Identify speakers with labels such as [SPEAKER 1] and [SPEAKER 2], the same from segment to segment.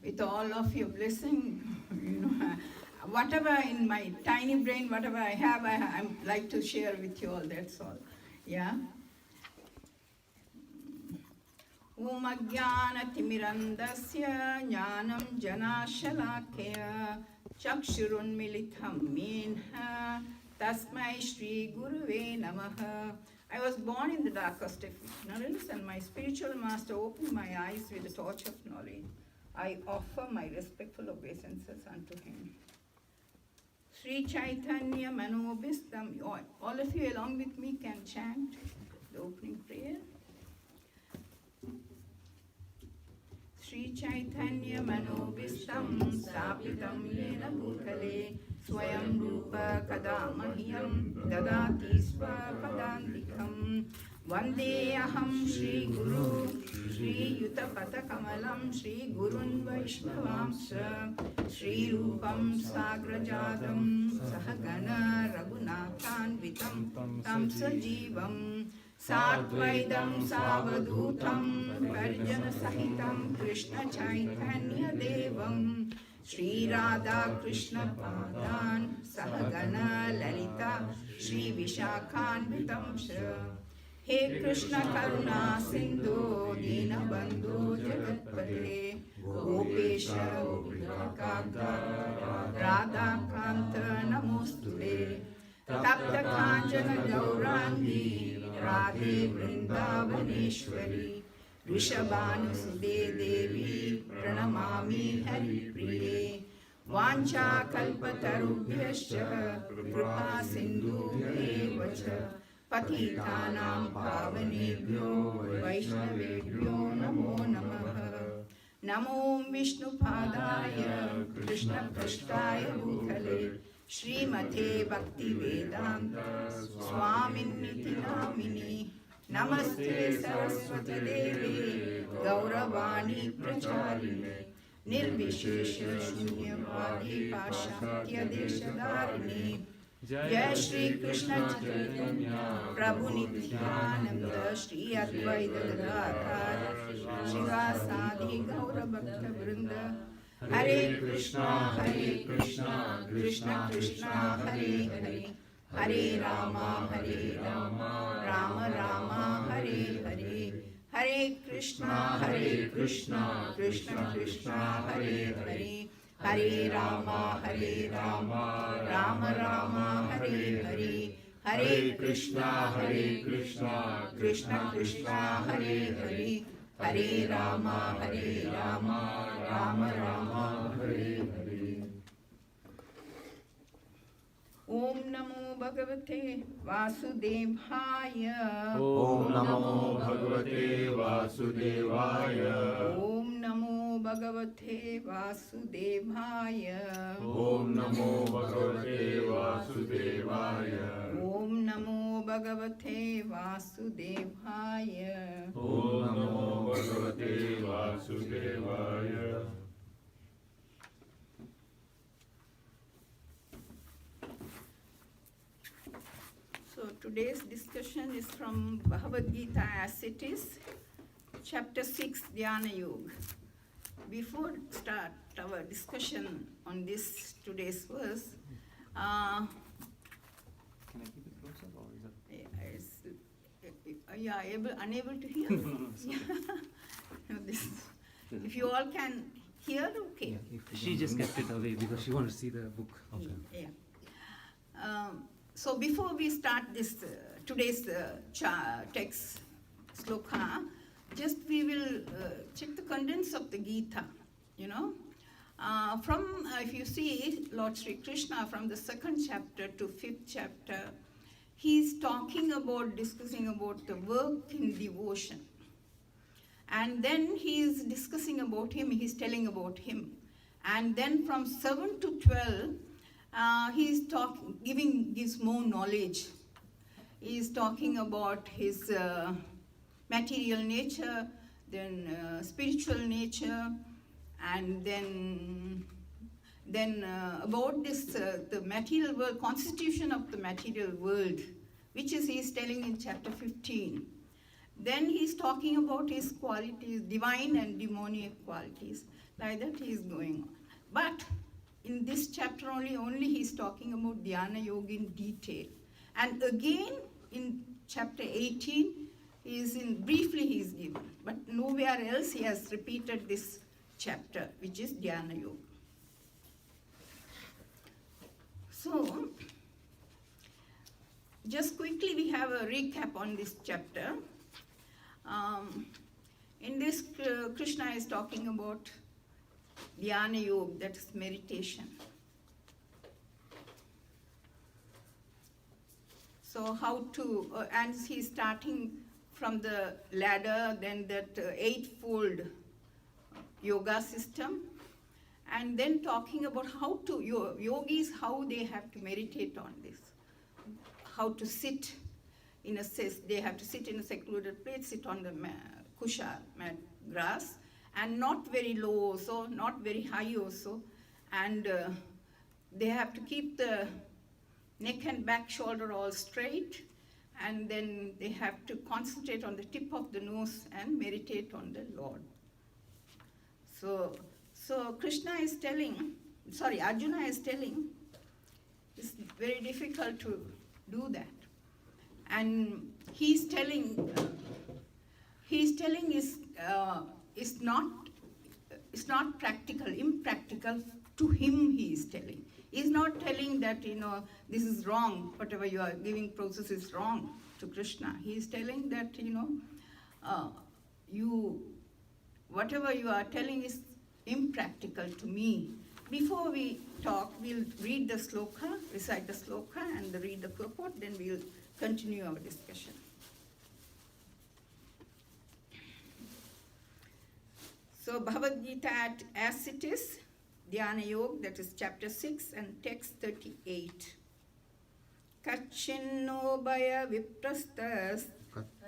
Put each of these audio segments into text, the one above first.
[SPEAKER 1] With all of your blessing, whatever in my tiny brain, whatever I have, I like to share with you all, that's all. Yeah. Om Ajnana Timirandasya Jnanam Janashalakya Chakshurun Militham Minha Tasmai Shri Guruve Namaha. I was born in the darkest of ignorance, and my spiritual master opened my eyes with the torch of knowledge. I offer my respectful obeisances unto him. Sri Chaitanya Manobhistam. All of you along with me can chant the opening prayer. Sri Chaitanya Manobhistam Stapitam Yena Bhutale Swayam Rupa Kadamahyam Dadati Swapadandikam Vande Aham Shri Guru Shri Yutapata Kamalam Shri Gurun Vaishnavamsa Shri Rupam Sagrajadam Sahagana Raghunathanvitam Tam Sajivam Satvaidam Savadhutam Parjana Sahitam Krishna Chaitanya Devam Shri Radha Krishna Padan Sahagana Lalita Shri Vishakhanvitam Shra. He Krishna Karuna Sindhu Dina Bandhu Jagatpate Gopesha Gopikakanta Radha Kanta Namostude Tapta Kanjana Gaurangi Radhe Vrindavaneshwari Rishabhanu Sude Devi Pranamami Hari Priye Vancha Kalpatarubhyascha Kripa Sindhu Evacha Patitanam Pavanebhyo Vaishnavebhyo Namo Namaha Namo Vishnu Padaya Krishna Prashtaya Bhutale Srimate Bhakti Vedanta Swaminiti Namini Namaste Saraswati Devi Gauravani Pracharini Nirvishesha Shunyavadi Pashaktya Deshadarini Jai Shri Krishna Chaitanya Prabhu Nityananda Shri Advaita Gadadhara Shivasadi Gaura Bhakta Vrinda Hare Krishna Krishna Krishna Hare Hare Hare Rama Rama Rama Hare Hare Hare Krishna Krishna Krishna Hare Hare Hare Rama Rama Rama Hare Hare Hare Krishna, Krishna Krishna, Hare Hare, Hare Rama, Rama Rama, Hare Hare. Om Namo Bhagavate Vasudevaya.
[SPEAKER 2] Om Namo Bhagavate Vasudevaya.
[SPEAKER 1] Om Namo Bhagavate Vasudevaya.
[SPEAKER 2] Om Namo Bhagavate Vasudevaya.
[SPEAKER 1] Om Namo Bhagavate Vasudevaya.
[SPEAKER 2] Om Namo Bhagavate Vasudevaya.
[SPEAKER 1] So today's discussion is from Bhagavad Gita as it is, chapter 6, Dhyana Yoga. Before start our discussion on this today's verse,
[SPEAKER 3] Can I keep it closer or is it?
[SPEAKER 1] unable to hear? No, if you all can hear, okay.
[SPEAKER 3] She just kept it away because she wanted to see the book.
[SPEAKER 1] Yeah. So before we start this today's text sloka, just we will check the contents of the Gita. You know, if you see Lord Sri Krishna from the 2nd chapter to 5th chapter, he's discussing about the work in devotion. And then he is discussing about him, he's telling about him. And then from 7 to 12, he gives more knowledge. He is talking about his material nature, then spiritual nature, and then about this the material world, constitution of the material world, which is he is telling in chapter 15. Then he is talking about his qualities, divine and demoniac qualities. Like that he is going on. But in this chapter only he is talking about Dhyana Yoga in detail. And again in chapter 18, briefly he is given. But nowhere else he has repeated this chapter, which is Dhyana Yoga. So, just quickly we have a recap on this chapter. In this, Krishna is talking about Dhyana Yoga, that is meditation. So how to, and he's starting from the ladder, then that eightfold yoga system, and then talking about how to, yogis, how they have to meditate on this. How to sit they have to sit in a secluded place, sit on the kusha, mat, grass, and not very low also, not very high also, and they have to keep the neck and back shoulder all straight, and then they have to concentrate on the tip of the nose and meditate on the Lord. So Arjuna is telling, it's very difficult to do that. And he's telling it's not practical, impractical to him. He is telling. He's not telling that this is wrong. Whatever you are giving process is wrong to Krishna. He is telling that whatever you are telling is impractical to me. Before we talk, we'll read the sloka, recite the sloka, and read the purport. Then we'll continue our discussion. So Bhagavad Gita as it is, Dhyana Yoga, that is chapter 6 and text 38. Kachinno bhaya viprastas,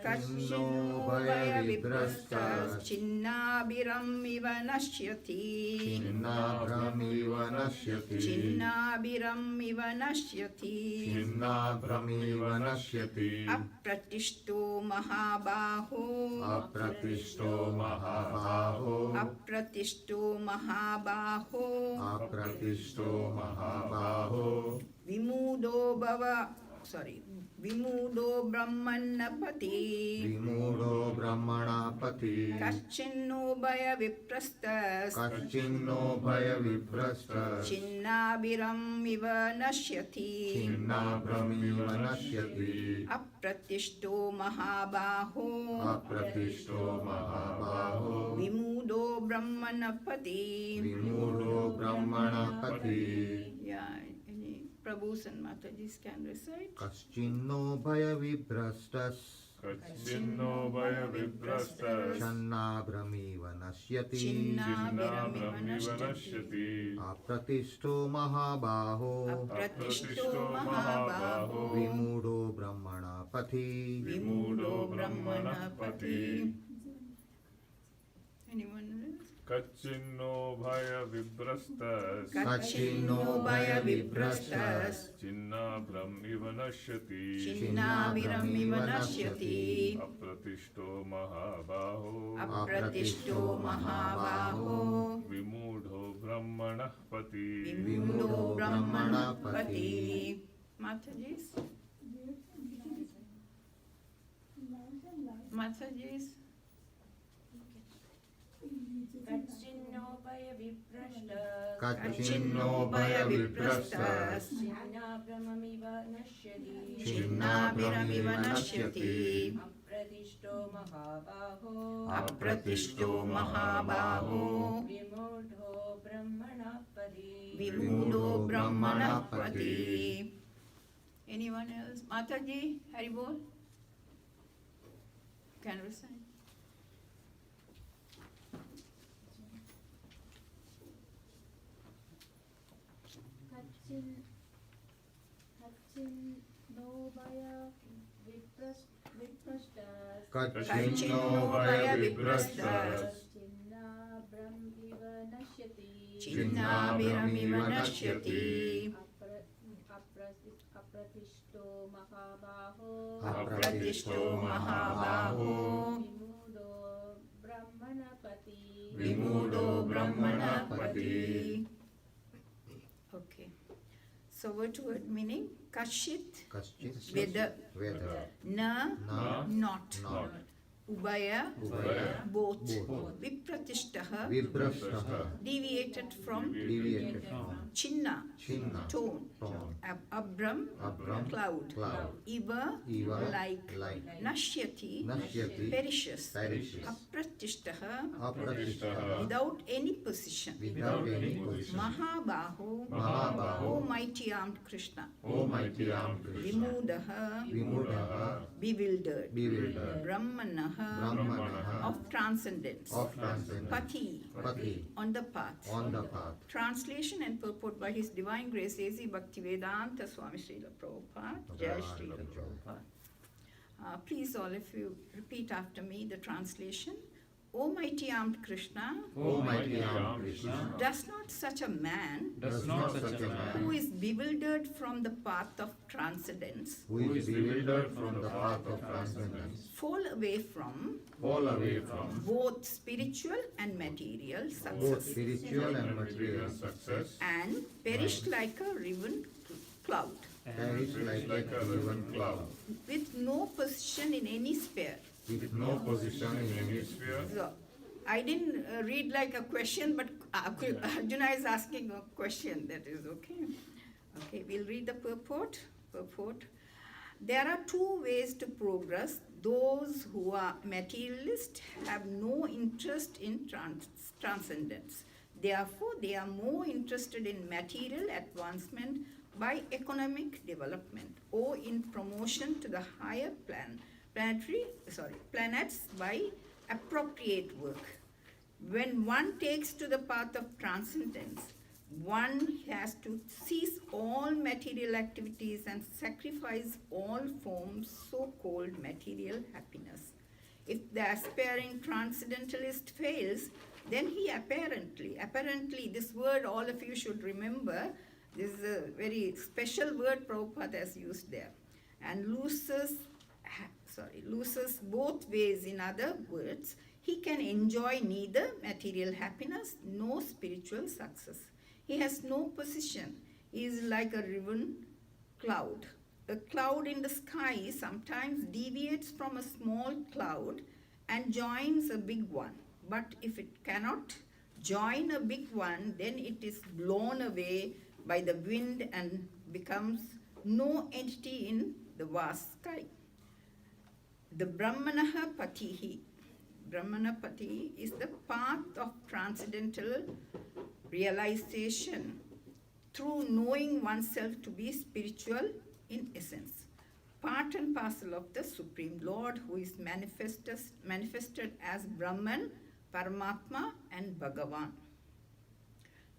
[SPEAKER 1] Kachinno bhaya viprastas, Chinnabhiram iva nashyati,
[SPEAKER 2] Chinnabhiram iva nashyati,
[SPEAKER 1] Chinnabhiram iva nashyati,
[SPEAKER 2] Chinnabhiram iva nashyati,
[SPEAKER 1] Apratishto mahabaho,
[SPEAKER 2] Apratishto mahabaho,
[SPEAKER 1] Apratishto mahabaho,
[SPEAKER 2] Apratishto mahabaho,
[SPEAKER 1] Vimudo bhava, Vimudo Brahmanapati
[SPEAKER 2] Vimudo Brahmanapati
[SPEAKER 1] Kaschinno Bhaya Viprastas
[SPEAKER 2] Kaschinno Bhaya Viprastas
[SPEAKER 1] Chinnabiram Iva Nashyati
[SPEAKER 2] Chinnabhramiva Nashyati
[SPEAKER 1] Apratishto Mahabaho
[SPEAKER 2] Apratishto Mahabaho
[SPEAKER 1] Vimudo Brahmanapati.
[SPEAKER 2] Vimudo Brahmanapati
[SPEAKER 1] Yeah, any Prabhus and Matajis can recite.
[SPEAKER 2] Kaschinno Bhaya Viprastas
[SPEAKER 4] Kachinno Bhaya Viprastas
[SPEAKER 2] Channabhramiva Nashyati
[SPEAKER 1] Chinnabhramiva
[SPEAKER 4] Chinnabhramiva
[SPEAKER 1] Nashyati.
[SPEAKER 4] Nashyati
[SPEAKER 2] Apratisto Mahabaho
[SPEAKER 1] Apratishto Mahabaho
[SPEAKER 2] Vimudo Brahmanapati
[SPEAKER 1] Vimudo Brahmanapati. Anyone else?
[SPEAKER 4] Kachinno Bhaya Viprastas
[SPEAKER 1] Kacchinno Bhaya Viprastas
[SPEAKER 4] Chinnabhramiva Nashyati
[SPEAKER 1] Chinnabhramiva Nashyati
[SPEAKER 4] Apratishto Mahabaho
[SPEAKER 1] Apratishto Mahabaho
[SPEAKER 4] Vimudho Brahmanapati
[SPEAKER 1] Vimudo Brahmanapati. Matajis? Matajis?
[SPEAKER 5] Kachinno Bhaya Viprastas
[SPEAKER 2] Kacchinno Bhaya Viprastas
[SPEAKER 5] Chinnabhramiva Nashyati
[SPEAKER 1] Chinnabhramiva Nashyati
[SPEAKER 5] Apratishto Mahabaho
[SPEAKER 1] Apratishto Mahabaho
[SPEAKER 5] Vimudho Brahmanapati
[SPEAKER 1] Vimudo Brahmanapati. Anyone else? Mataji, Haribol? Can recite.
[SPEAKER 5] Kachinno Bhaya Viprastas
[SPEAKER 2] Kacchinno Bhaya Viprastas
[SPEAKER 5] Chinnabhramiva Nashyati
[SPEAKER 1] Chinnabhramiva Nashyati
[SPEAKER 5] Apratishto Mahabaho
[SPEAKER 1] Apratishto Mahabaho
[SPEAKER 5] Vimudo Brahmanapati
[SPEAKER 1] Vimudo Brahmanapati. Okay. So word to word meaning Kashit
[SPEAKER 2] Kaschit
[SPEAKER 1] Veda
[SPEAKER 2] Veda
[SPEAKER 1] Na
[SPEAKER 2] Na
[SPEAKER 1] Not
[SPEAKER 2] Not
[SPEAKER 1] Ubaya
[SPEAKER 2] Ubhaya
[SPEAKER 1] Both
[SPEAKER 2] Both
[SPEAKER 1] Vipratistaha
[SPEAKER 2] Viprastaha
[SPEAKER 1] Deviated from
[SPEAKER 2] Deviated from
[SPEAKER 1] Chinna
[SPEAKER 2] Chinna
[SPEAKER 1] Tone
[SPEAKER 2] Tone
[SPEAKER 1] Abram
[SPEAKER 2] Abram
[SPEAKER 1] Cloud
[SPEAKER 2] Cloud
[SPEAKER 1] Iva
[SPEAKER 2] Eva
[SPEAKER 1] Like
[SPEAKER 2] Like
[SPEAKER 1] Nashyati
[SPEAKER 2] Nashyati
[SPEAKER 1] Perishes
[SPEAKER 2] Perishes
[SPEAKER 1] Apratistaha
[SPEAKER 2] Apratistaha
[SPEAKER 1] Without any position
[SPEAKER 2] Without any position
[SPEAKER 1] Mahabaho
[SPEAKER 2] Mahabaho
[SPEAKER 1] Almighty armed Krishna
[SPEAKER 2] Almighty armed Krishna
[SPEAKER 1] Vimudaha
[SPEAKER 2] Vimudaha
[SPEAKER 1] Bewildered
[SPEAKER 2] Bewildered
[SPEAKER 1] Brahmanaha
[SPEAKER 2] Brahmanaha
[SPEAKER 1] of transcendence
[SPEAKER 2] of transcendence
[SPEAKER 1] Pati
[SPEAKER 2] Pati
[SPEAKER 1] on the path.
[SPEAKER 2] on the path.
[SPEAKER 1] Translation and purport by His Divine Grace A.Z. Bhaktivedanta Swami Srila Prabhupada. Jai Srila Prabhupada. Please all of you repeat after me the translation. Almighty armed Krishna,
[SPEAKER 2] Almighty armed Krishna,
[SPEAKER 1] does not such a man
[SPEAKER 2] does not such a
[SPEAKER 1] who
[SPEAKER 2] man
[SPEAKER 1] is bewildered from the path of transcendence
[SPEAKER 2] who is bewildered from the path of transcendence
[SPEAKER 1] fall away from
[SPEAKER 2] fall away from
[SPEAKER 1] both spiritual and material
[SPEAKER 2] both
[SPEAKER 1] success
[SPEAKER 2] spiritual and material
[SPEAKER 4] success
[SPEAKER 1] and perish like a riven cloud
[SPEAKER 2] perish like a riven cloud
[SPEAKER 1] with no position in any sphere.
[SPEAKER 2] with no position in any sphere.
[SPEAKER 1] So, I didn't read like a question, but Arjuna is asking a question. That is okay. Okay, we'll read the purport. There are two ways to progress. Those who are materialists have no interest in transcendence. Therefore, they are more interested in material advancement by economic development or in promotion to the higher planets by appropriate work. When one takes to the path of transcendence, one has to cease all material activities and sacrifice all forms so-called material happiness. If the aspiring transcendentalist fails, then he apparently, this word all of you should remember, this is a very special word Prabhupada has used there, and loses both ways. In other words, he can enjoy neither material happiness nor spiritual success. He has no position. He is like a riven cloud. a cloud in the sky sometimes deviates from a small cloud and joins a big one. But if it cannot join a big one, then it is blown away by the wind and becomes no entity in the vast sky. The Brahmanaha Patihi. Brahmanapati is the path of transcendental realization through knowing oneself to be spiritual in essence, part and parcel of the Supreme Lord who is manifested as Brahman, Paramatma and Bhagavan.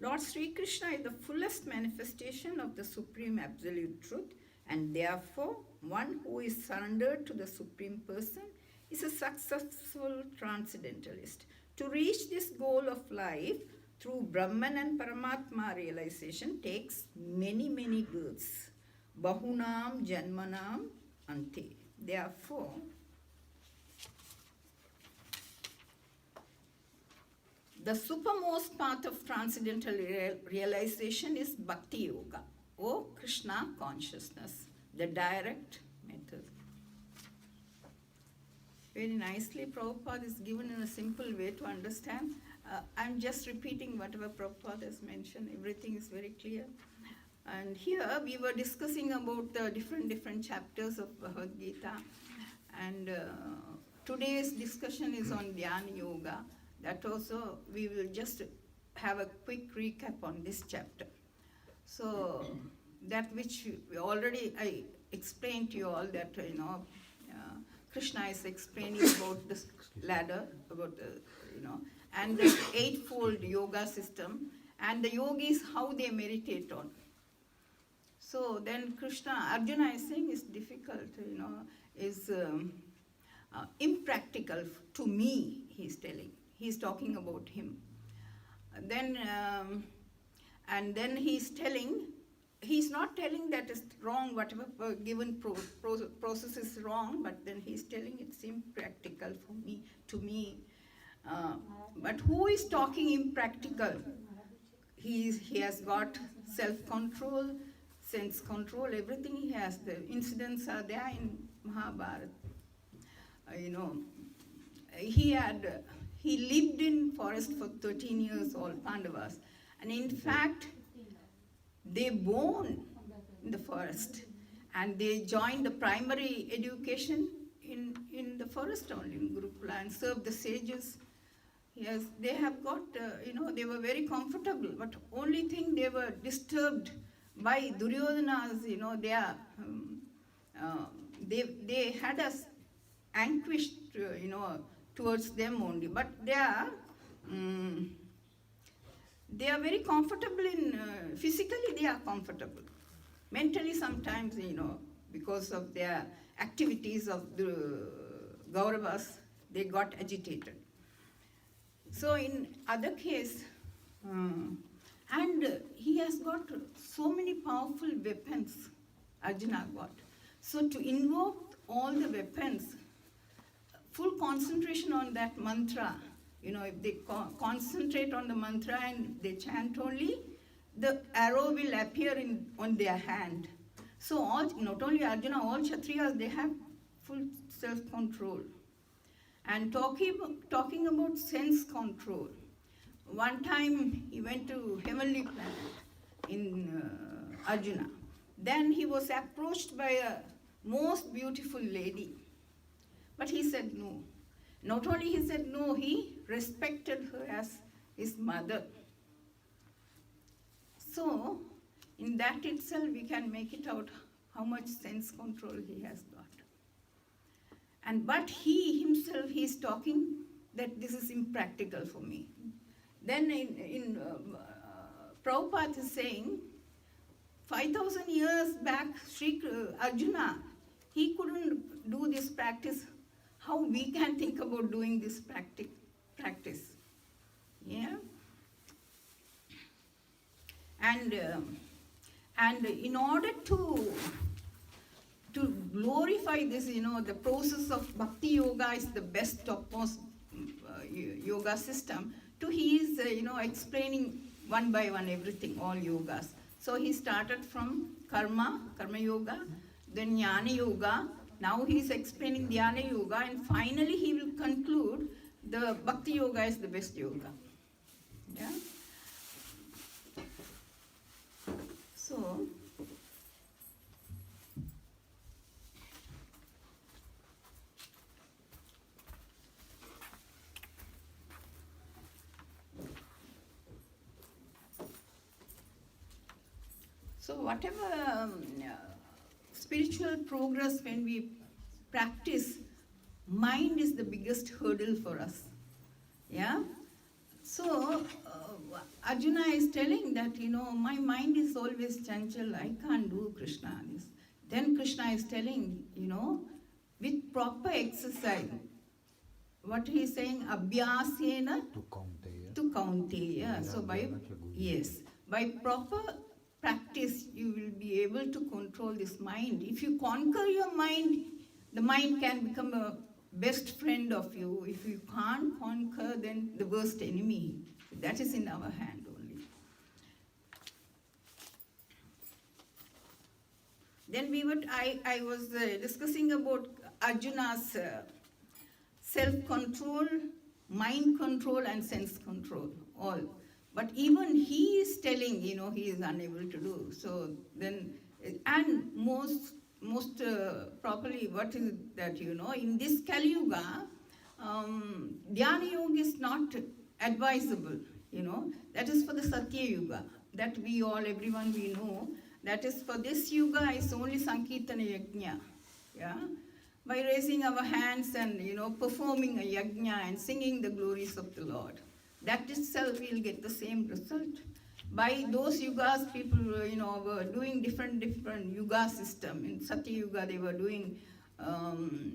[SPEAKER 1] Lord Sri Krishna is the fullest manifestation of the Supreme Absolute Truth, and therefore one who is surrendered to the Supreme Person is a successful transcendentalist. To reach this goal of life through Brahman and Paramatma realization takes many, many births. Bahunam Janmanam Ante. Therefore, the supermost path of transcendental realization is Bhakti Yoga, or Krishna consciousness, the direct method. Very nicely, Prabhupada is given in a simple way to understand. I'm just repeating whatever Prabhupada has mentioned. Everything is very clear. And here we were discussing about the different chapters of Bhagavad Gita. And today's discussion is on Dhyana Yoga. That also we will just have a quick recap on this chapter. So that which we already I explained to you all that Krishna is explaining about this ladder, about the and the eightfold yoga system, and the yogis how they meditate on. So then Arjuna is saying it's difficult, is impractical to me, he's telling. He's talking about him. Then, and then he's telling, he's not telling that it's wrong, whatever given process is wrong, but then he's telling it's impractical for me, to me. But who is talking impractical? He has got self-control, sense control, everything he has. The incidents are there in Mahabharata. He lived in forest for 13 years, all Pandavas. And in fact, they born in the forest. And they joined the primary education in the forest only, in Gurukula, and served the sages. Yes, they have got, they were very comfortable. But only thing, they were disturbed by Duryodhana's, they had us anguished, towards them only. But they are very comfortable in, physically they are comfortable. Mentally sometimes, because of their activities of the Kauravas, they got agitated. So in other case, and he has got so many powerful weapons, Arjuna got. So to invoke all the weapons, full concentration on that mantra, if they concentrate on the mantra and they chant only, the arrow will appear on their hand. So all, not only Arjuna, all Kshatriyas, they have full self-control. And talking about sense control, one time he went to heavenly planet in Arjuna. Then he was approached by a most beautiful lady. But he said no. Not only he said no, he respected her as his mother. So, in that itself, we can make it out how much sense control he has got. But he himself, he is talking that this is impractical for me. Then in Prabhupada is saying, 5,000 years back, Arjuna, he couldn't do this practice. How we can think about doing this practice? Yeah. And in order to glorify this, the process of Bhakti Yoga is the best topmost yoga system. He is, explaining one by one everything, all yogas. So he started from Karma Yoga. then Jnana Yoga. Now he is explaining Dhyana Yoga, and finally he will conclude the Bhakti Yoga is the best yoga. Yeah? So, whatever spiritual progress when we practice, mind is the biggest hurdle for us. Yeah? So, Arjuna is telling that, my mind is always chanchal, I can't do Krishna. Then Krishna is telling, with proper exercise, what he is saying, abhyasena to kaunteya. So by proper practice, you will be able to control this mind. If you conquer your mind, the mind can become a best friend of you. If you can't conquer, then the worst enemy. That is in our hand only. Then I was discussing about Arjuna's self-control, mind control and sense control, all. But even he is telling, he is unable to do. So then, and most properly, what is that, in this Kali Yuga, Dhyana Yoga is not advisable, that is for the Satya Yuga, that everyone we know, that is for this Yuga is only Sankirtana Yajna, yeah, by raising our hands and, performing a Yajna and singing the glories of the Lord. That itself will get the same result. By those yugas, people, were doing different yuga system. In Satya Yuga, they were doing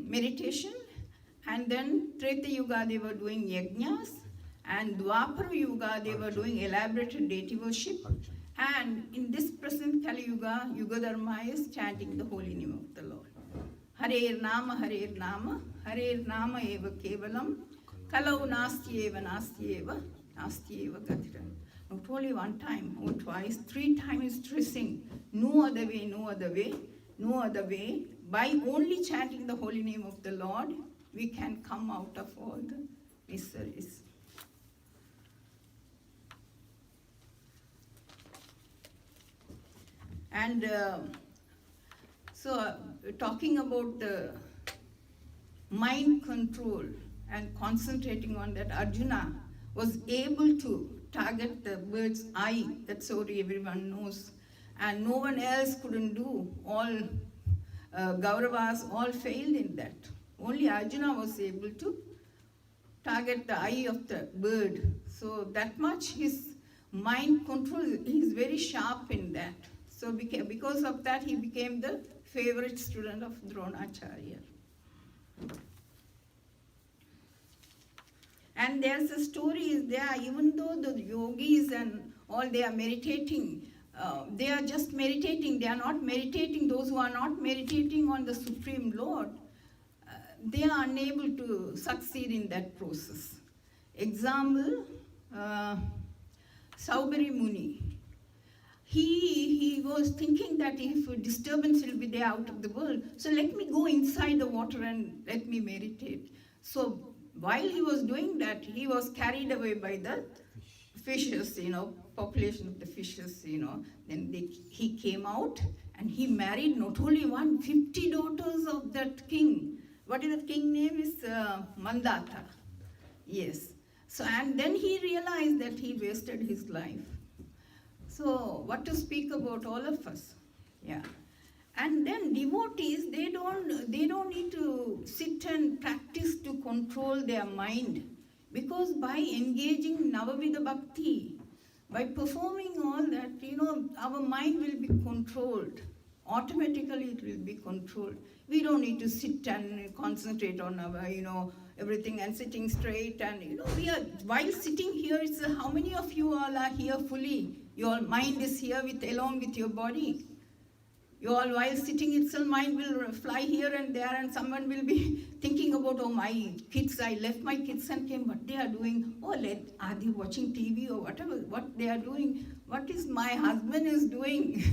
[SPEAKER 1] meditation, and then Treta Yuga, they were doing yajnas, and Dwapara Yuga, they were doing elaborate deity worship, and in this present Kali Yuga, Yuga Dharma is chanting the holy name of the Lord. Harer Nama, eva kevalam, kalau nasti eva gatiram. Not only one time or twice, 3 times stressing, no other way, no other way, no other way. By only chanting the holy name of the Lord, we can come out of all the miseries. And talking about the mind control and concentrating on that, Arjuna was able to target the bird's eye. That story everyone knows. And no one else couldn't do. All Kauravas all failed in that. Only Arjuna was able to target the eye of the bird. So that much his mind control, he's very sharp in that. So because of that, he became the favorite student of Dronacharya. And there's a story is there, even though the yogis and all, they are meditating, they are just meditating, they are not meditating, those who are not meditating on the Supreme Lord, they are unable to succeed in that process. Example, Saubari Muni. He was thinking that if a disturbance will be there out of the world, so let me go inside the water and let me meditate. So while he was doing that, he was carried away by the fishes, population of the fishes, Then he came out and he married not only 50 daughters of that king. What is the king name? Is Mandata. Yes. So, and then he realized that he wasted his life. So, what to speak about all of us? Yeah. And then devotees, they don't need to sit and practice to control their mind, because by engaging Navavida Bhakti, by performing all that, our mind will be controlled. Automatically it will be controlled. We don't need to sit and concentrate on our, everything and sitting straight. And, while sitting here, it's how many of you all are here fully? Your mind is here along with your body. You all, while sitting itself, mind will fly here and there, and someone will be thinking about, oh, my kids, I left my kids and came, what they are doing, are they watching TV or whatever, what they are doing, what is my husband is doing,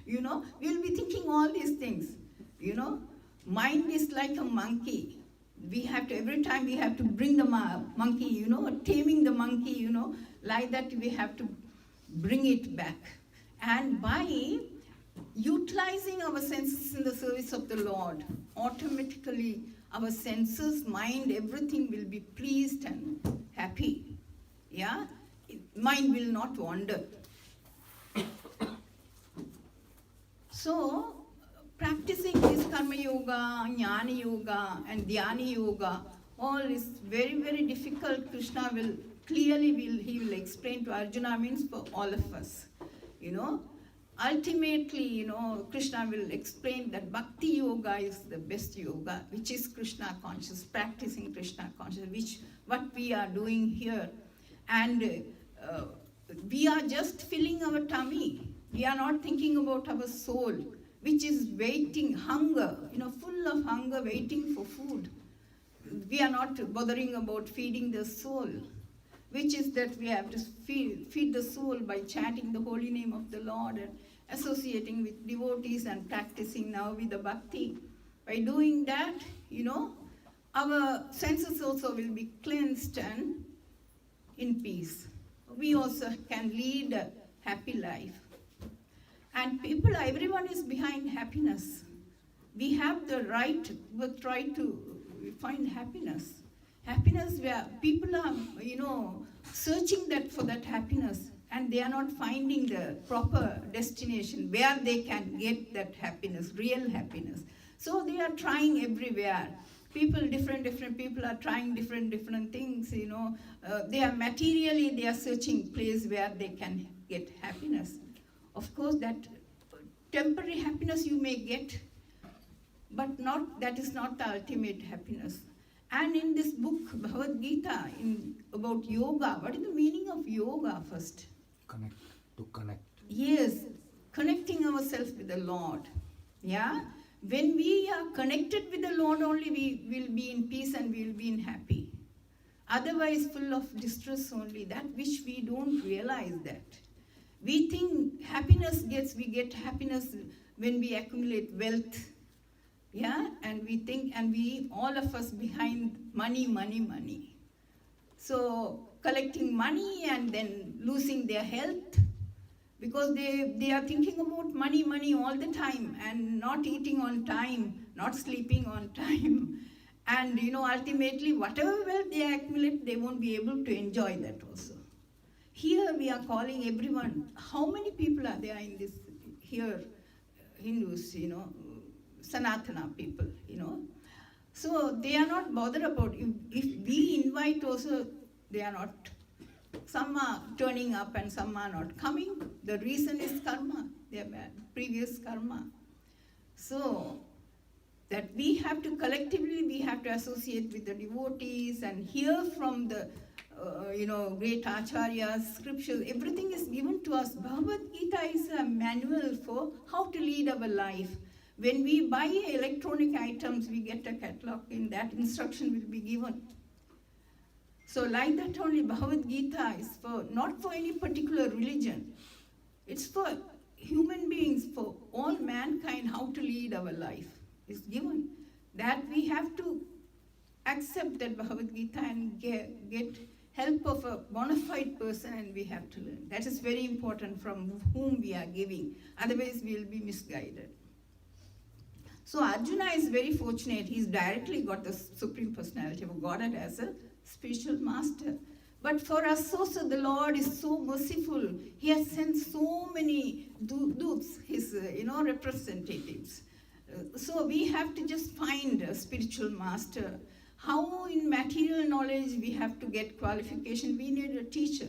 [SPEAKER 1] we'll be thinking all these things. You know, mind is like a monkey. We have to, every time we have to bring the monkey, you know, taming the monkey, you know, like that we have to bring it back. And by utilizing our senses in the service of the Lord, automatically our senses, mind, everything will be pleased and happy. Yeah? Mind will not wander. So, practicing this karma yoga, jnana yoga, and dhyana yoga, all is very, very difficult. Krishna will he will explain to Arjuna, means for all of us. You know, ultimately, you know, Krishna will explain that bhakti yoga is the best yoga, which is Krishna conscious, practicing Krishna conscious, which what we are doing here. And we are just filling our tummy. We are not thinking about our soul, which is waiting, hunger, you know, full of hunger, waiting for food. We are not bothering about feeding the soul, which is that we have to feed the soul by chanting the holy name of the Lord and associating with devotees and practicing now with the bhakti. By doing that, you know, our senses also will be cleansed and in peace. We also can lead a happy life. And everyone is behind happiness. We have the right to find happiness. Happiness where people are, you know, searching for that happiness, and they are not finding the proper destination where they can get that happiness, real happiness. So they are trying everywhere. Different people are trying different things, you know. They are searching place where they can get happiness. Of course, that temporary happiness you may get, but that is not the ultimate happiness. And in this book, Bhagavad Gita, about yoga, what is the meaning of yoga first?
[SPEAKER 2] Connect.
[SPEAKER 1] Yes, connecting ourselves with the Lord. Yeah? When we are connected with the Lord only, we will be in peace and we will be in happy. Otherwise, full of distress only, that which we don't realize that. We think we get happiness when we accumulate wealth. Yeah, and we think, all of us behind money. So, collecting money and then losing their health, because they are thinking about money all the time, and not eating on time, not sleeping on time. And, you know, ultimately, whatever wealth they accumulate, they won't be able to enjoy that also. Here we are calling everyone. How many people are there in this here? Hindus, you know, Sanatana people, you know. So they are not bothered about it. If we invite also, they are not. Some are turning up and some are not coming. The reason is karma, their previous karma. So that we have to collectively, associate with the devotees and hear from the great acharyas, scriptures. Everything is given to us. Bhagavad Gita is a manual for how to lead our life. When we buy electronic items, we get a catalog. In that, instruction will be given. So like that only, Bhagavad Gita is not for any particular religion. It's for human beings, for all mankind, how to lead our life is given. That we have to accept that Bhagavad Gita and get help of a bona fide person, and we have to learn. That is very important, from whom we are giving. Otherwise, we will be misguided. So Arjuna is very fortunate. He's directly got the Supreme Personality of Godhead as a spiritual master. But for us also, the Lord is so merciful. He has sent so many doots, his representatives. So we have to just find a spiritual master. How in material knowledge we have to get qualification? We need a teacher.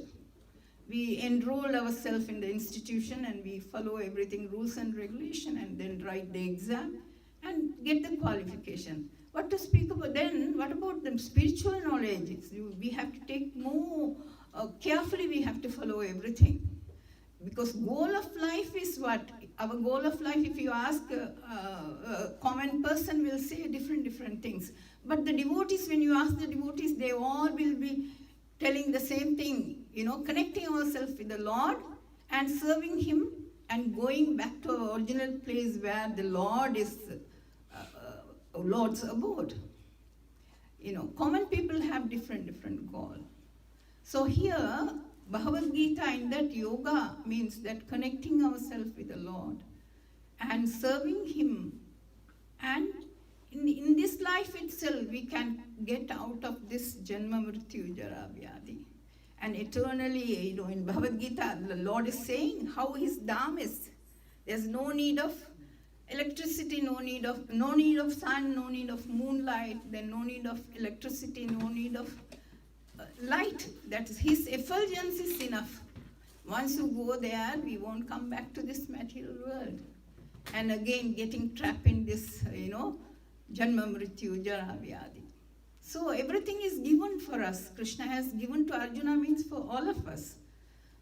[SPEAKER 1] We enroll ourselves in the institution and we follow everything, rules and regulation, and then write the exam and get the qualification. What to speak about then? What about the spiritual knowledge? We have to take more carefully. We have to follow everything. Because goal of life is what? Our goal of life, if you ask a common person, will say different things. But the devotees, when you ask the devotees, they all will be telling the same thing. Connecting ourselves with the Lord and serving Him and going back to our original place where the Lord is Lord's abode. Common people have different goal. So here, Bhagavad Gita in that yoga means that connecting ourselves with the Lord and serving Him. And in this life itself, we can get out of this Janma Mrityu Jara Vyadi. And eternally, in Bhagavad Gita, the Lord is saying how His Dham is. There's no need of electricity, no need of sun, no need of moonlight, then no need of electricity, no need of light. That is, His effulgence is enough. Once you go there, we won't come back to this material world. And again, getting trapped in this, Janma Mrityu Jara Vyadi. So everything is given for us. Krishna has given to Arjuna means for all of us.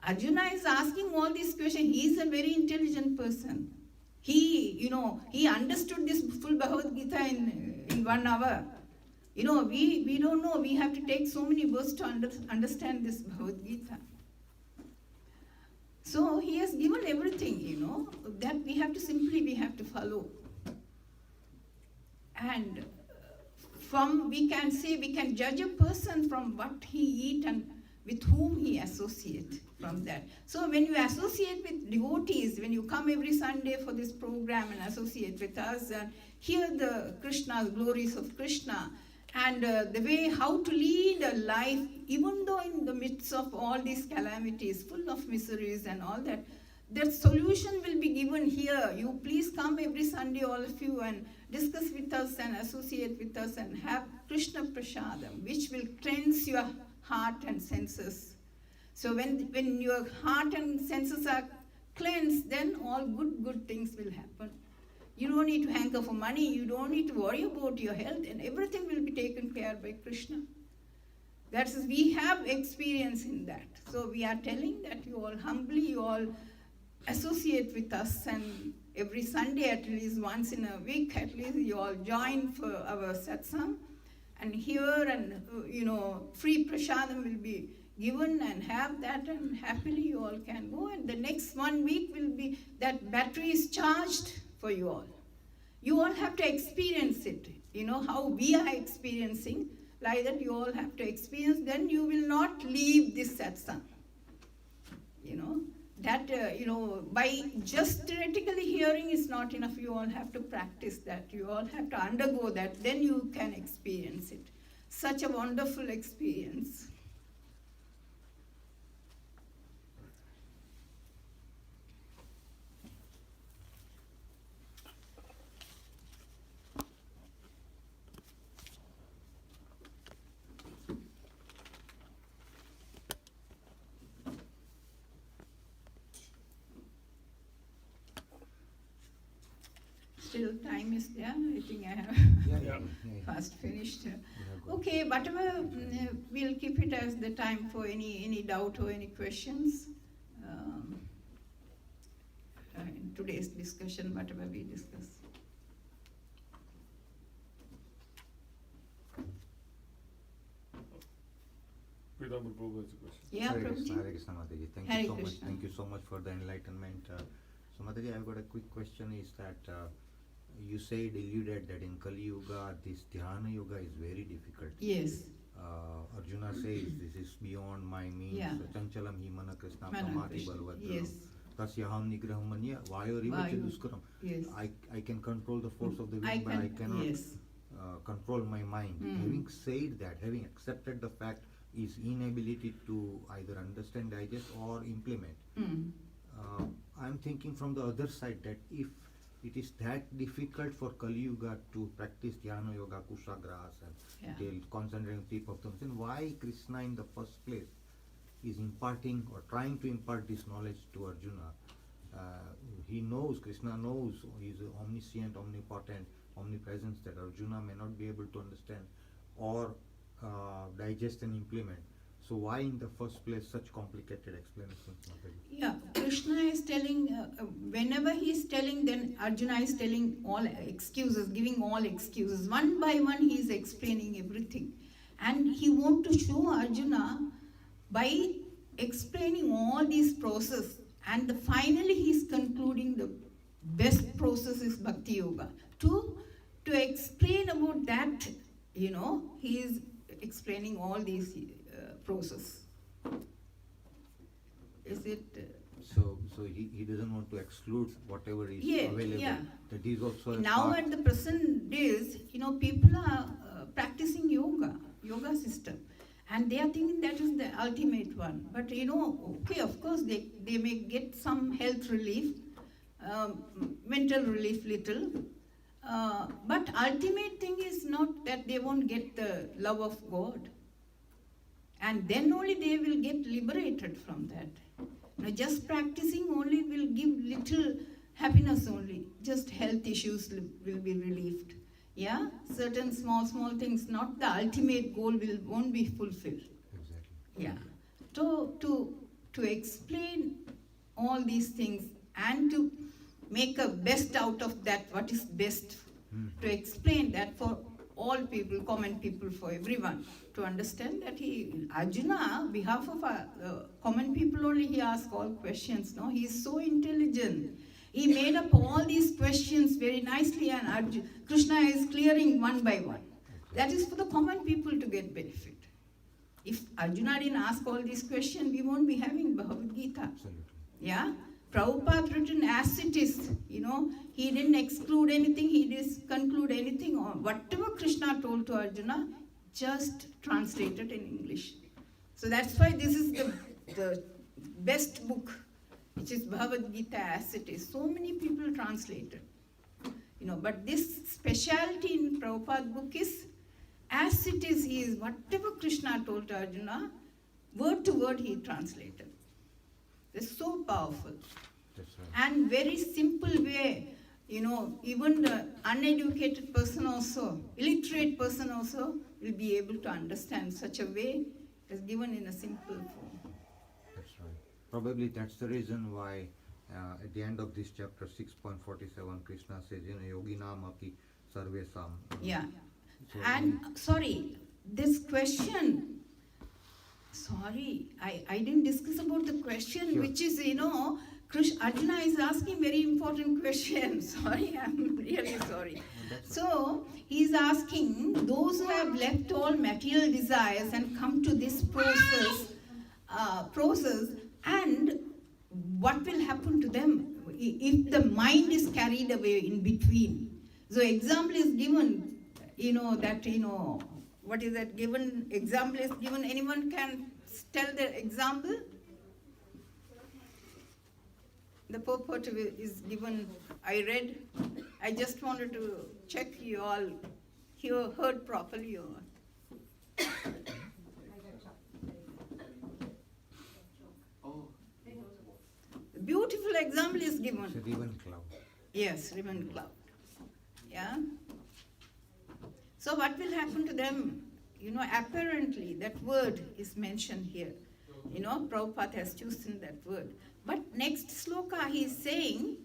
[SPEAKER 1] Arjuna is asking all these questions. He is a very intelligent person. He understood this full Bhagavad Gita in 1 hour. We don't know. We have to take so many verses to understand this Bhagavad Gita. So He has given everything, that we have to follow. And we can judge a person from what he eat and with whom he associate from that. So when you associate with devotees, when you come every Sunday for this program and associate with us and hear the Krishna's glories of Krishna and the way how to lead a life, even though in the midst of all these calamities, full of miseries and all that, the solution will be given here. You please come every Sunday, all of you, and discuss with us and associate with us and have Krishna Prasadam, which will cleanse your heart and senses. So when your heart and senses are cleansed, then all good things will happen. You don't need to hanker for money, you don't need to worry about your health, and everything will be taken care by Krishna. We have experience in that. So we are telling that you all humbly, you all associate with us, and every Sunday, at least once in a week, at least you all join for our satsang. And here, and free prasadam will be given, and have that, and happily you all can go. And the next 1 week will be that battery is charged for you all. You all have to experience it. How we are experiencing, like that you all have to experience. Then you will not leave this satsang. That, by just theoretically hearing is not enough. You all have to practice that. You all have to undergo that. Then you can experience it. Such a wonderful experience. Still time is there. I think I have
[SPEAKER 2] Yeah.
[SPEAKER 1] fast finished. Okay, whatever, we'll keep it as the time for any doubt or any questions. In today's discussion, whatever we discuss.
[SPEAKER 4] Pidambar Prabhu has a question.
[SPEAKER 1] Yeah,
[SPEAKER 2] Hare
[SPEAKER 1] Prabhuji.
[SPEAKER 2] Krishna Mataji.
[SPEAKER 1] Hare
[SPEAKER 2] Thank you so much.
[SPEAKER 1] Krishna.
[SPEAKER 2] Thank you so much for the enlightenment. So Mataji, I've got a quick question. Is that you alluded that in Kali Yuga, this Dhyana Yoga is very difficult.
[SPEAKER 1] Yes.
[SPEAKER 2] Arjuna says this is beyond my means.
[SPEAKER 1] Yeah.
[SPEAKER 2] Chanchalam hi mana Krishna
[SPEAKER 1] Mana
[SPEAKER 2] kamati
[SPEAKER 1] Krishna.
[SPEAKER 2] balvadram.
[SPEAKER 1] Yes.
[SPEAKER 2] Tasyaham nigraham manya vayorivacha
[SPEAKER 1] Vayu.
[SPEAKER 2] duskaram.
[SPEAKER 1] Yes.
[SPEAKER 2] I can control the force of the wind, but I cannot
[SPEAKER 1] Yes.
[SPEAKER 2] control my mind. Having said that, having accepted the fact, is inability to either understand, digest, or implement. I'm thinking from the other side that if it is that difficult for Kali Yuga to practice Dhyana Yoga, Kushagraha, and they'll concentrate on tip of thumbs, then why Krishna in the first place is imparting or trying to impart this knowledge to Arjuna? He knows, Krishna knows, he is omniscient, omnipotent, omnipresence that Arjuna may not be able to understand or digest and implement. So why in the first place such complicated explanations?
[SPEAKER 1] Yeah, Krishna is telling, whenever he is telling, then Arjuna is telling all excuses, giving all excuses. One by one he is explaining everything. And he wants to show Arjuna by explaining all these processes. And finally he is concluding the best process is Bhakti Yoga. To to explain about that, he is explaining all these process. Is it?
[SPEAKER 2] So he doesn't want to exclude whatever is available.
[SPEAKER 1] Yeah.
[SPEAKER 2] That is also a
[SPEAKER 1] Now
[SPEAKER 2] part.
[SPEAKER 1] at the present days, people are practicing yoga system, and they are thinking that is the ultimate one. But okay, of course they may get some health relief, mental relief little, but ultimate thing is not that they won't get the love of God, and then only they will get liberated from that. Just practicing only will give little happiness only. Just health issues will be relieved. Yeah, certain small things, not the ultimate goal won't be fulfilled.
[SPEAKER 2] Exactly.
[SPEAKER 1] Yeah. To explain all these things and to make a best out of that, what is best, to explain that for all people, common people, for everyone, to understand that Arjuna, behalf of common people only, he asked all questions. No, he is so intelligent. He made up all these questions very nicely, and Krishna is clearing one by one. That is for the common people to get benefit. If Arjuna didn't ask all these questions, we won't be having Bhagavad Gita.
[SPEAKER 2] Absolutely.
[SPEAKER 1] Yeah? Prabhupada written as it is, he didn't exclude anything, he didn't conclude anything. Or whatever Krishna told to Arjuna, just translated in English. So that's why this is the best book, which is Bhagavad Gita as it is. So many people translated. But this specialty in Prabhupada's book is, as it is, whatever Krishna told to Arjuna, word to word he translated. It's so powerful.
[SPEAKER 2] That's right.
[SPEAKER 1] And very simple way, even the uneducated person also, illiterate person also will be able to understand such a way as given in a simple form.
[SPEAKER 2] That's right. Probably that's the reason why at the end of this chapter 6.47, Krishna says, yoginam api sarvesam.
[SPEAKER 1] Yeah.
[SPEAKER 2] So
[SPEAKER 1] And sorry, this question, I didn't discuss about the question,
[SPEAKER 2] Sure.
[SPEAKER 1] which is, Arjuna is asking very important question. Sorry, I'm really sorry. So, he is asking those who have left all material desires and come to this process, and what will happen to them if the mind is carried away in between. So, example is given, what is that given? Example is given. Anyone can tell the example? The purport is given. I read. I just wanted to check you all heard properly or. Beautiful example is given.
[SPEAKER 2] It's a ribbon cloud.
[SPEAKER 1] Yes, ribbon cloud. Yeah. So what will happen to them? Apparently that word is mentioned here. Prabhupada has chosen that word. But next sloka he is saying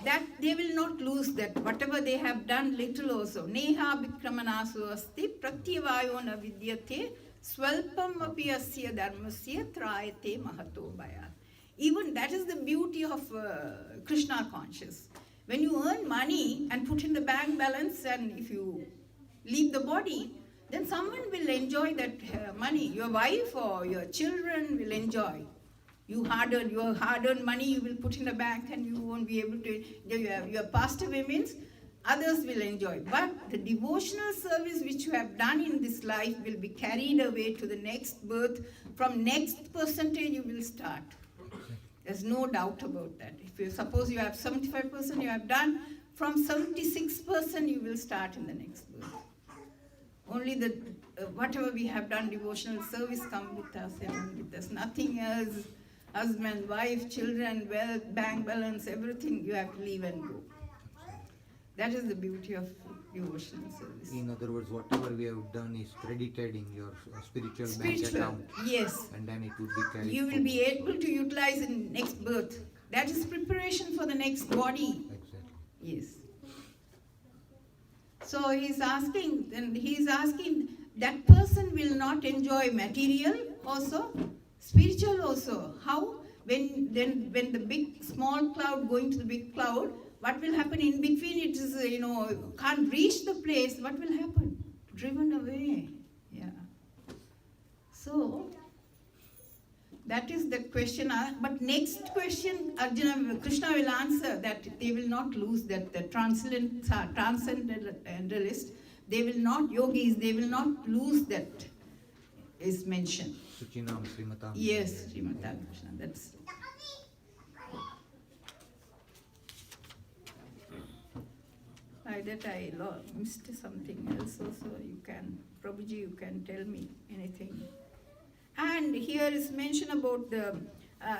[SPEAKER 1] that they will not lose that, whatever they have done little also. Neha bikramanasu asti pratyavayo na vidyate swalpam api asya dharmasya trayate mahato bhayat. Even that is the beauty of Krishna conscious. When you earn money and put in the bank balance, and if you leave the body, then someone will enjoy that money. Your wife or your children will enjoy. Your hard-earned money you will put in the bank, and you won't be able to. Your passed away means others will enjoy. But the devotional service which you have done in this life will be carried away to the next birth. From next percentage you will start. There's no doubt about that. If you suppose you have 75% you have done, from 76% you will start in the next birth. Only the whatever we have done devotional service come with us, and with us. Nothing else. Husband, wife, children, wealth, bank balance, everything you have to leave and go. That is the beauty of devotional service.
[SPEAKER 2] In other words, whatever we have done is credited in your spiritual bank account.
[SPEAKER 1] Yes.
[SPEAKER 2] And then it would be carried
[SPEAKER 1] You will
[SPEAKER 2] forward.
[SPEAKER 1] be able to utilize in next birth. That is preparation for the next body.
[SPEAKER 2] Exactly.
[SPEAKER 1] Yes. So he's asking that person will not enjoy material also, spiritual also. How? When the small cloud going to the big cloud, what will happen in between? It is, can't reach the place. What will happen? Driven away. Yeah. So, that is the question. But next question, Krishna will answer that they will not lose that. The transcendentalist, they will not, yogis, they will not lose that, is mentioned.
[SPEAKER 2] Suchinam Srimatam.
[SPEAKER 1] Yes, Srimatam Krishna. That's. Like that I missed something else also. You can, Prabhuji, you can tell me anything. And here is mention about the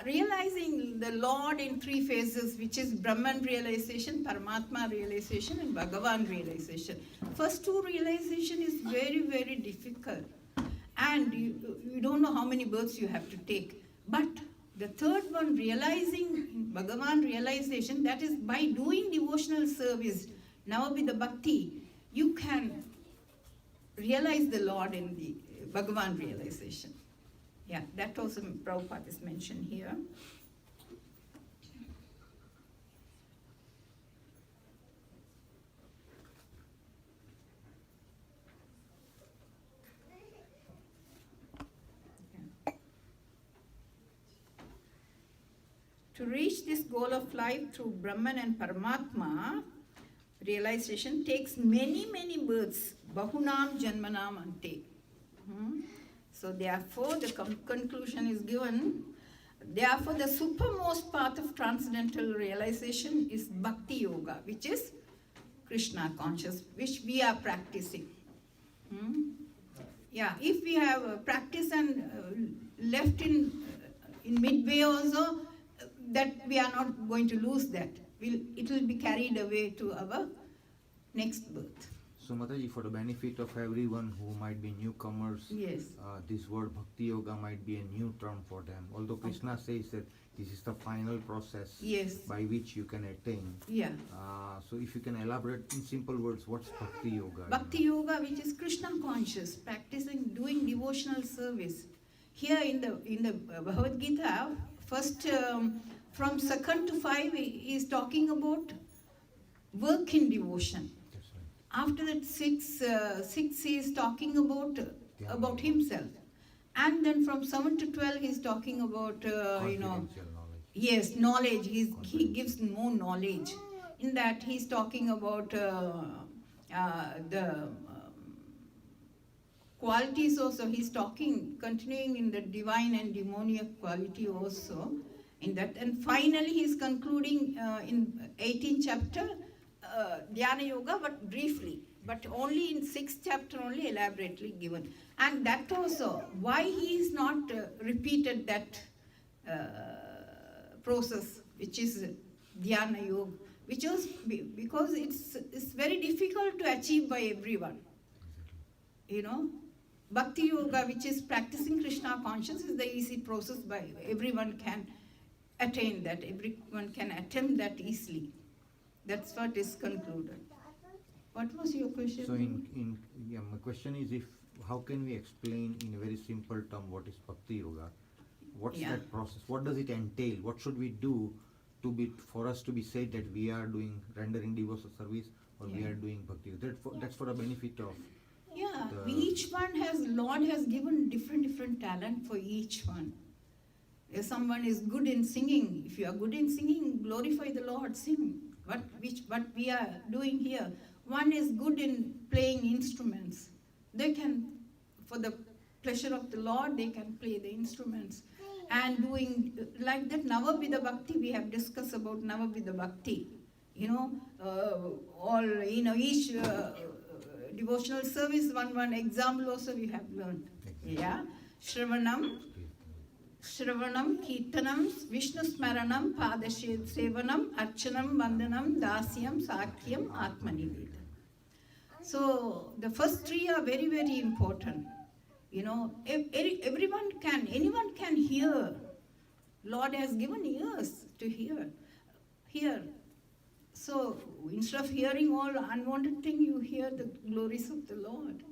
[SPEAKER 1] realizing the Lord in three phases, which is Brahman realization, Paramatma realization, and Bhagavan realization. First two realization is very, very difficult. And you don't know how many births you have to take. But the third one, realizing Bhagavan realization, that is by doing devotional service, Navavidha Bhakti, you can realize the Lord in the Bhagavan realization. Yeah, that also Prabhupada is mentioned here. To reach this goal of life through Brahman and Paramatma, realization takes many, many births. Bahunam Janmanam Ante. So therefore, the conclusion is given. Therefore, the supermost path of transcendental realization is Bhakti Yoga, which is Krishna conscious, which we are practicing. Yeah, if we have practiced and left in midway also, that we are not going to lose that. It will be carried away to our next birth.
[SPEAKER 2] So Mataji, for the benefit of everyone who might be newcomers,
[SPEAKER 1] yes,
[SPEAKER 2] this word Bhakti Yoga might be a new term for them. Although Krishna says that this is the final process,
[SPEAKER 1] yes,
[SPEAKER 2] by which you can attain.
[SPEAKER 1] Yeah.
[SPEAKER 2] So if you can elaborate in simple words, what's Bhakti Yoga?
[SPEAKER 1] Bhakti Yoga, which is Krishna conscious, practicing, doing devotional service. Here in the Bhagavad Gita, first from 2nd to 5, he is talking about work in devotion. After that, 6 he is talking about himself. And then from 7 to 12 he is talking about,
[SPEAKER 2] knowledge.
[SPEAKER 1] Yes, knowledge. He gives more knowledge. In that he is talking about the qualities also. He is continuing in the divine and demoniac quality also. In that, and finally he is concluding in 18th chapter, Dhyana Yoga, but briefly, but only in 6th chapter only elaborately given. And that also, why he is not repeated that process, which is Dhyana Yoga, which was because it's very difficult to achieve by everyone. Bhakti Yoga, which is practicing Krishna consciousness, is the easy process by everyone can attain that, everyone can attempt that easily. That's what is concluded. What was your question?
[SPEAKER 2] So my question is, how can we explain in a very simple term what is Bhakti Yoga? What's that process? What does it entail? What should we do for us to be said that we are rendering devotional service, or we are doing Bhakti Yoga? That's for the benefit of.
[SPEAKER 1] Yeah, each one Lord has given different talent for each one. If someone is good in singing, if you are good in singing, glorify the Lord, sing. What we are doing here. One is good in playing instruments. They can, for the pleasure of the Lord, they can play the instruments. And doing like that Navavidha Bhakti, we have discussed about Navavidha Bhakti. Each devotional service, one example also we have learned. Yeah, Shravanam, Kirtanam, Vishnu Smaranam, Sevanam, Archanam, Vandanam, Dasyam, Sakyam, Atmaniveda. So the first three are very, very important. Anyone can hear. Lord has given ears to hear. So instead of hearing all unwanted things, you hear the glories of the Lord.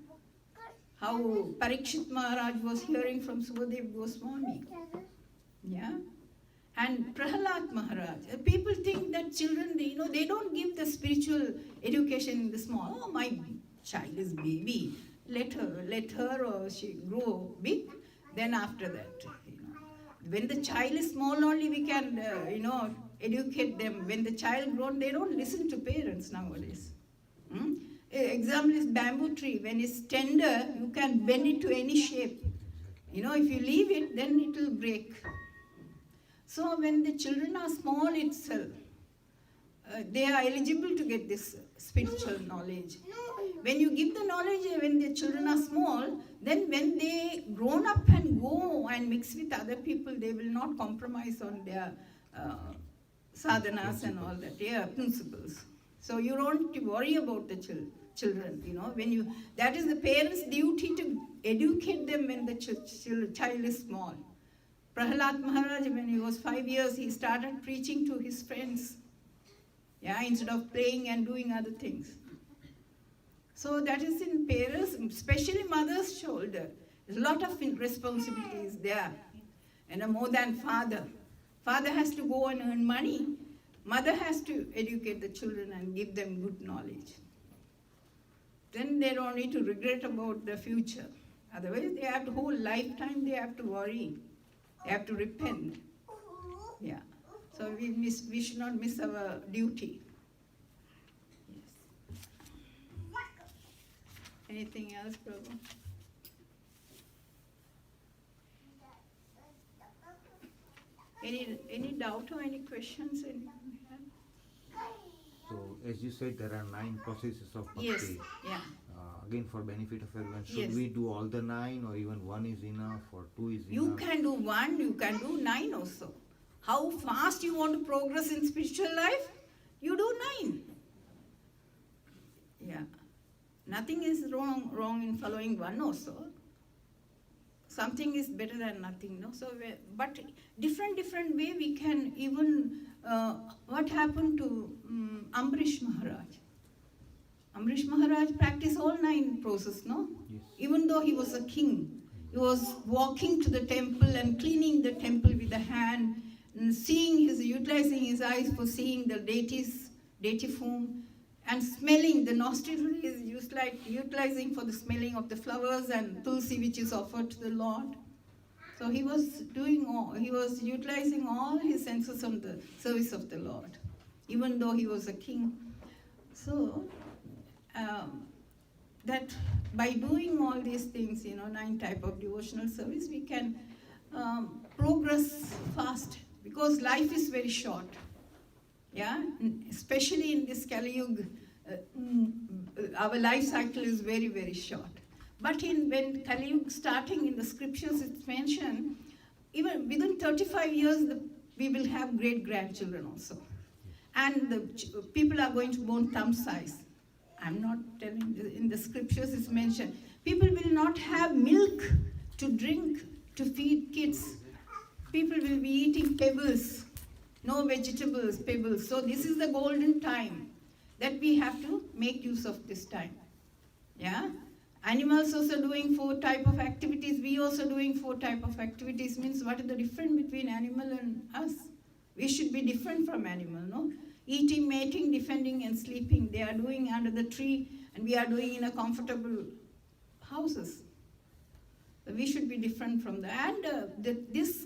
[SPEAKER 1] How Parikshit Maharaj was hearing from Sukadev Goswami. Yeah? And Prahalad Maharaj, people think that children, they don't give the spiritual education in the small. Oh, my child is baby. Let her or she grow big. Then after that, when the child is small only we can, educate them. When the child grown, they don't listen to parents nowadays. Example is bamboo tree. When it's tender, you can bend it to any shape. If you leave it, then it will break. So when the children are small itself, they are eligible to get this spiritual knowledge. When you give the knowledge when the children are small, then when they grown up and go and mix with other people, they will not compromise on their sadhanas and all that, principles. So you don't worry about the children, that is the parents' duty to educate them when the child is small. Prahalad Maharaj, when he was 5 years, he started preaching to his friends, instead of playing and doing other things. So that is in parents, especially mother's shoulder. There's a lot of responsibilities there, and more than father. Father has to go and earn money. Mother has to educate the children and give them good knowledge. Then they don't need to regret about the future. Otherwise, they have the whole lifetime they have to worry. They have to repent. Yeah. So we should not miss our duty. Yes. Anything else, Prabhu? Any doubt or any questions anyone have?
[SPEAKER 2] So, as you said, there are 9 processes of bhakti.
[SPEAKER 1] Yes. Yeah.
[SPEAKER 2] Again, for benefit of everyone, should
[SPEAKER 1] Yes.
[SPEAKER 2] we do all the 9, or even 1 is enough, or 2 is
[SPEAKER 1] You
[SPEAKER 2] enough?
[SPEAKER 1] can do 1, you can do 9 also. How fast you want to progress in spiritual life, you do 9. Yeah. Nothing is wrong in following 1 also. Something is better than nothing, no? So, but different way we can even, what happened to Ambrish Maharaj? Ambrish Maharaj practiced all 9 processes, no?
[SPEAKER 2] Yes.
[SPEAKER 1] Even though he was a king, he was walking to the temple and cleaning the temple with the hand, and utilizing his eyes for seeing the deity form, and smelling. The nostril is utilizing for the smelling of the flowers and tulsi which is offered to the Lord. So he was utilizing all his senses on the service of the Lord, even though he was a king. So that by doing all these things, 9 type of devotional service, we can progress fast, because life is very short. Yeah, especially in this Kali Yuga, our life cycle is very, very short. But when Kali Yuga starting in the scriptures, it's mentioned, even within 35 years, we will have great-grandchildren also. And the people are going to born thumb size. I'm not telling, in the scriptures it's mentioned. People will not have milk to drink, to feed kids. People will be eating pebbles. No vegetables, pebbles. So this is the golden time that we have to make use of this time. Yeah? Animals also doing 4 type of activities. We also doing 4 type of activities. Means what is the difference between animal and us? We should be different from animal, no? Eating, mating, defending and sleeping. They are doing under the tree and we are doing in a comfortable houses. So we should be different from that. And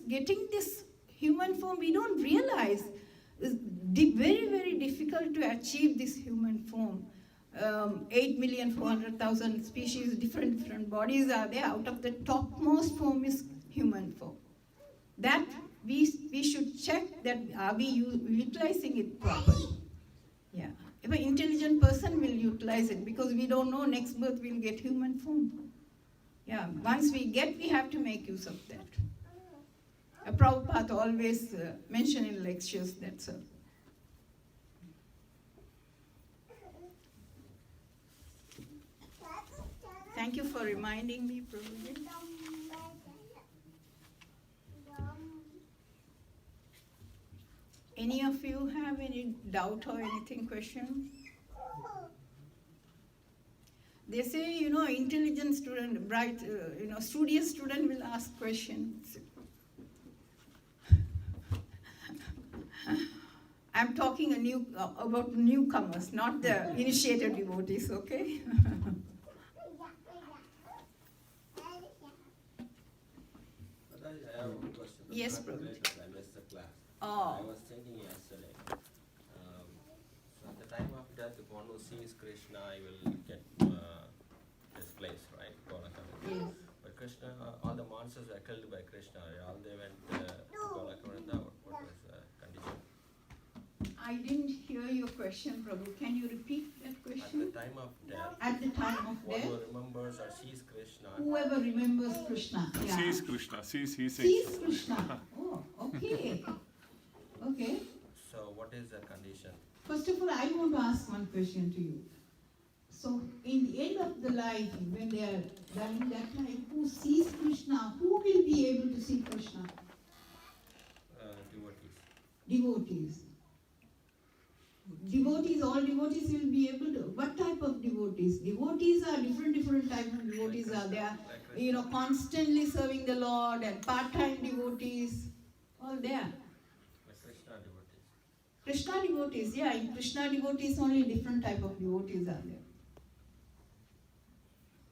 [SPEAKER 1] getting this human form, we don't realize is very, very difficult to achieve this human form. 8,400,000 species, different bodies are there. Out of the topmost form is human form. That we should check that are we utilizing it properly. Yeah. If an intelligent person will utilize it, because we don't know next birth we'll get human form. Yeah. Once we have to make use of that. Prabhupada always mention in lectures, that's all. Thank you for reminding me, Prabhupada. Any of you have any doubt or anything, question? They say, intelligent student, bright, studious student will ask questions. I'm talking about newcomers, not the initiated devotees, okay?
[SPEAKER 6] I have one question.
[SPEAKER 1] Yes,
[SPEAKER 6] Not
[SPEAKER 1] Prabhu.
[SPEAKER 6] related, I missed the class.
[SPEAKER 1] Oh.
[SPEAKER 6] I was thinking yesterday. So at the time of death, if one who sees Krishna, he will get his place, right?
[SPEAKER 1] Yes.
[SPEAKER 6] But Krishna, all the monsters were killed by Krishna. All they went to Golakaranda. What was the condition?
[SPEAKER 1] I didn't hear your question, Prabhu. Can you repeat that
[SPEAKER 6] At the
[SPEAKER 1] question?
[SPEAKER 6] time of death,
[SPEAKER 1] At the time of
[SPEAKER 6] one
[SPEAKER 1] death,
[SPEAKER 6] who remembers or sees Krishna,
[SPEAKER 1] whoever remembers Krishna. Yeah.
[SPEAKER 4] Sees Krishna, sees, he
[SPEAKER 1] Sees
[SPEAKER 4] sings.
[SPEAKER 1] Krishna. Oh, okay. Okay.
[SPEAKER 6] so what is the condition?
[SPEAKER 1] First of all, I want to ask one question to you. So, in the end of the life, when they are dying that time, who sees Krishna? Who will be able to see Krishna?
[SPEAKER 6] Devotees.
[SPEAKER 1] Devotees. Devotees, all devotees will be able to. What type of devotees? Devotees are different type of devotees are there. You know, constantly serving the Lord, and part-time devotees, all there.
[SPEAKER 6] Like Krishna devotees.
[SPEAKER 1] Krishna devotees, yeah, in Krishna devotees only different type of devotees are there.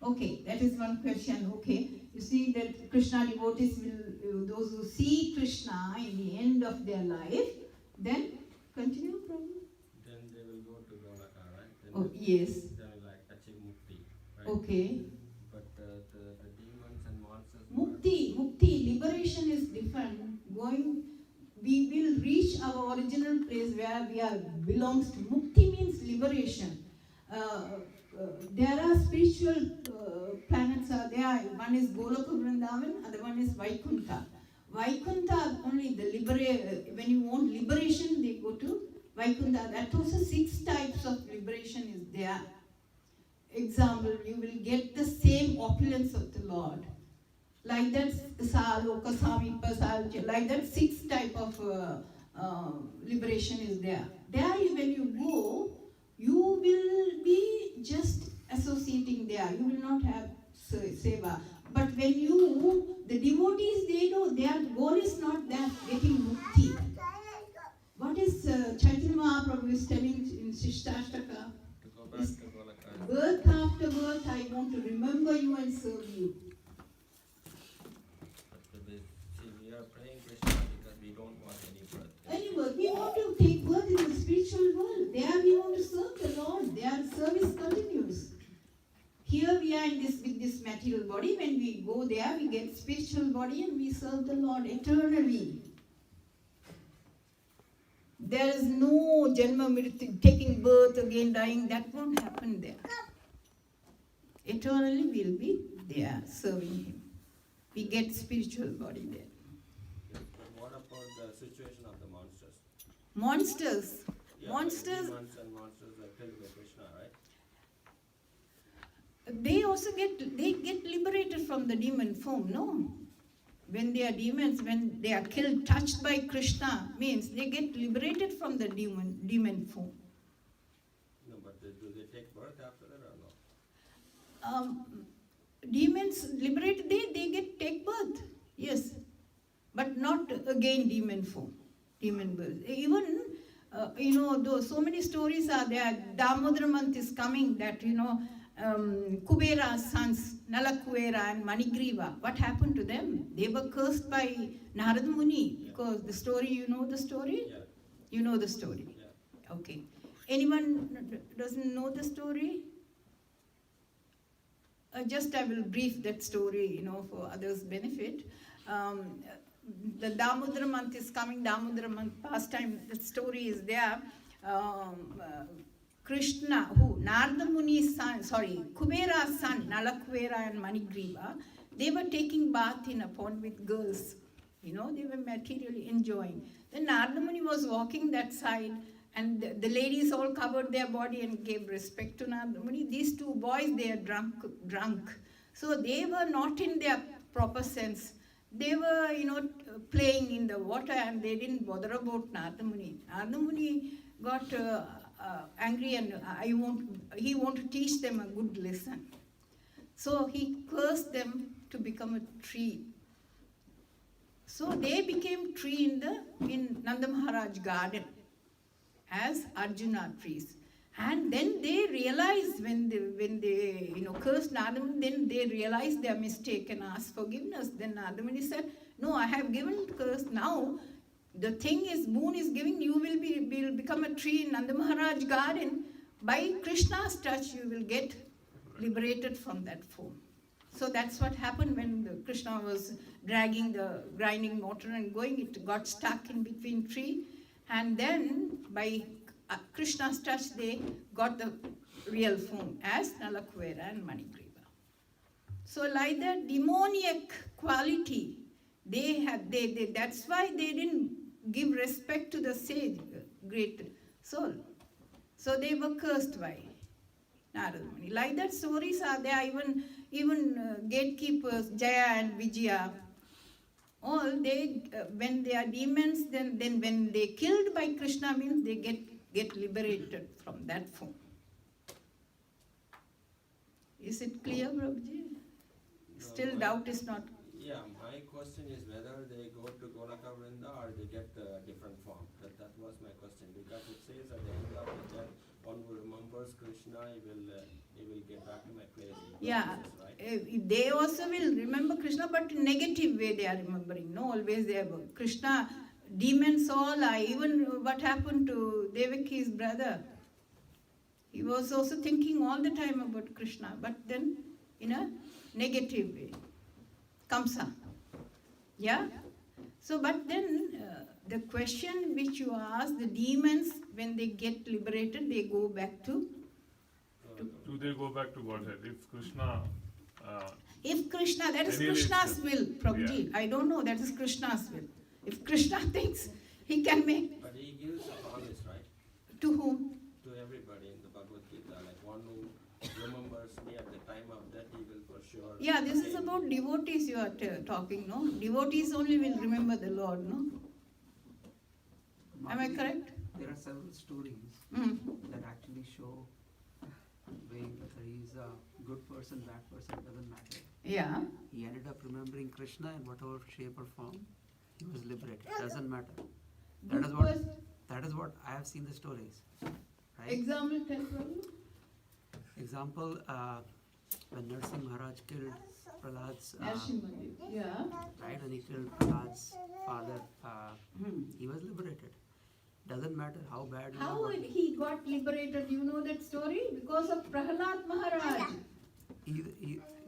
[SPEAKER 1] Okay, that is one question. Okay, you see that Krishna devotees will, those who see Krishna in the end of their life, then continue, Prabhu.
[SPEAKER 6] Then they will go to Golaka, right? Then
[SPEAKER 1] Oh, yes.
[SPEAKER 6] they will like achieve mukti, right?
[SPEAKER 1] Okay.
[SPEAKER 6] But the demons and monsters.
[SPEAKER 1] Mukti, liberation is different. We will reach our original place where we are belongs to. Mukti means liberation. There are spiritual planets are there. One is Goloka Vrindavan, other one is Vaikuntha. Vaikuntha only the when you want liberation, they go to Vaikuntha. That also 6 types of liberation is there. Example, you will get the same opulence of the Lord. Like that, Saloka, Samipa, Salcha, like that 6 type of liberation is there. There, when you go, you will be just associating there. You will not have seva. But when the devotees, they know their goal is not that getting mukti. What is Chaitanya Mahaprabhu is telling in Shistashtaka?
[SPEAKER 6] To go back to Golaka.
[SPEAKER 1] Birth after birth, I want to remember you and serve you.
[SPEAKER 6] We are praying Krishna because we don't want any birth.
[SPEAKER 1] Anyway, we want to take birth in the spiritual world. There we want to serve the Lord. Their service continues. Here we are with this material body. When we go there, we get spiritual body and we serve the Lord eternally. There is no janma mrityu, taking birth again, dying. That won't happen there. Eternally we'll be there serving Him. We get spiritual body there.
[SPEAKER 6] Yes, but what about the situation of the monsters?
[SPEAKER 1] Monsters.
[SPEAKER 6] Yeah,
[SPEAKER 1] Monsters.
[SPEAKER 6] Demons and monsters are killed by Krishna, right?
[SPEAKER 1] They also get liberated from the demon form, no? When they are demons, when they are killed, touched by Krishna, means they get liberated from the demon form.
[SPEAKER 6] No, but do they take birth after that or no?
[SPEAKER 1] Demons liberated, they take birth, yes, but not again demon form, demon birth. Even though so many stories are there. Damodar month is coming, that Kubera's sons, Nalakuvera and Manigriva, what happened to them? They were cursed by Narada Muni, because the story, you know the story?
[SPEAKER 6] Yeah.
[SPEAKER 1] You know the story?
[SPEAKER 6] Yeah.
[SPEAKER 1] Okay. Anyone doesn't know the story? Just I will brief that story, for others' benefit. The Damodar month is coming, Damodar month pastime, the story is there. Krishna, Narada Muni's son, Kubera's son, Nalakuvera and Manigriva, they were taking bath in a pond with girls. They were materially enjoying. Then Narada Muni was walking that side, and the ladies all covered their body and gave respect to Narada Muni. These 2 boys, they are drunk. So they were not in their proper sense. They were, playing in the water, and they didn't bother about Narada Muni. Narada Muni got angry, and he wanted to teach them a good lesson. So he cursed them to become a tree. So they became tree in Nanda Maharaj garden as Arjuna trees. And then they realized when they cursed Nadamani, then they realized their mistake and asked forgiveness. Then Nadamani said, no, I have given curse now. The thing is, boon is giving, you will become a tree in Nanda Maharaj garden. By Krishna's touch, you will get liberated from that form. So that's what happened when Krishna was dragging the grinding mortar and going, it got stuck in between tree. And then by Krishna's touch, they got the real form as Nalakuvera and Manigriva. So like that demoniac quality, that's why they didn't give respect to the sage, great soul. So they were cursed by Narada Muni. Like that stories are there, even gatekeepers, Jaya and Vijaya, all when they are demons, then when they killed by Krishna means they get liberated from that form. Is it clear, Prabhuji? Still doubt is not.
[SPEAKER 6] Yeah, my question is whether they go to Golaka Vrinda or they get a different form. That was my question, because it says at the end of the chapter, one who remembers Krishna, he will get back to my place.
[SPEAKER 1] Yeah,
[SPEAKER 6] Right?
[SPEAKER 1] they also will remember Krishna, but in negative way they are remembering. No, always they are Krishna. Demons all are. Even what happened to Devaki's brother. He was also thinking all the time about Krishna, but then in a negative way. Kamsa. Yeah? So, but then the question which you asked, the demons, when they get liberated, they go back to?
[SPEAKER 4] Do they go back to Godhead? If Krishna...
[SPEAKER 1] If Krishna, that is
[SPEAKER 4] Anyways,
[SPEAKER 1] Krishna's will, Prabhuji. I don't know, that is Krishna's will. If Krishna thinks he can make.
[SPEAKER 6] But he gives a promise, right?
[SPEAKER 1] To whom?
[SPEAKER 6] To everybody in the Bhagavad Gita, like one who remembers me at the time of death, he will for sure.
[SPEAKER 1] Yeah, this is
[SPEAKER 6] save me.
[SPEAKER 1] about devotees you are talking, no? Devotees only will remember the Lord, no? Am I correct?
[SPEAKER 7] There are several stories
[SPEAKER 1] Mm.
[SPEAKER 7] that actually show whether he is a good person, bad person, doesn't matter.
[SPEAKER 1] Yeah.
[SPEAKER 7] He ended up remembering Krishna in whatever shape or form. He was liberated. Doesn't matter.
[SPEAKER 1] Good person.
[SPEAKER 7] That is what I have seen the stories. Right?
[SPEAKER 1] Example, tell Prabhu.
[SPEAKER 7] Example, when Narsimha Maharaj killed Prahlad's,
[SPEAKER 1] Narasimhadev. Yeah.
[SPEAKER 7] right, when he killed Prahlad's father,
[SPEAKER 1] Hmm.
[SPEAKER 7] he was liberated. Doesn't matter how bad you
[SPEAKER 1] How
[SPEAKER 7] are.
[SPEAKER 1] he got liberated, you know that story? Because of Prahlad Maharaj.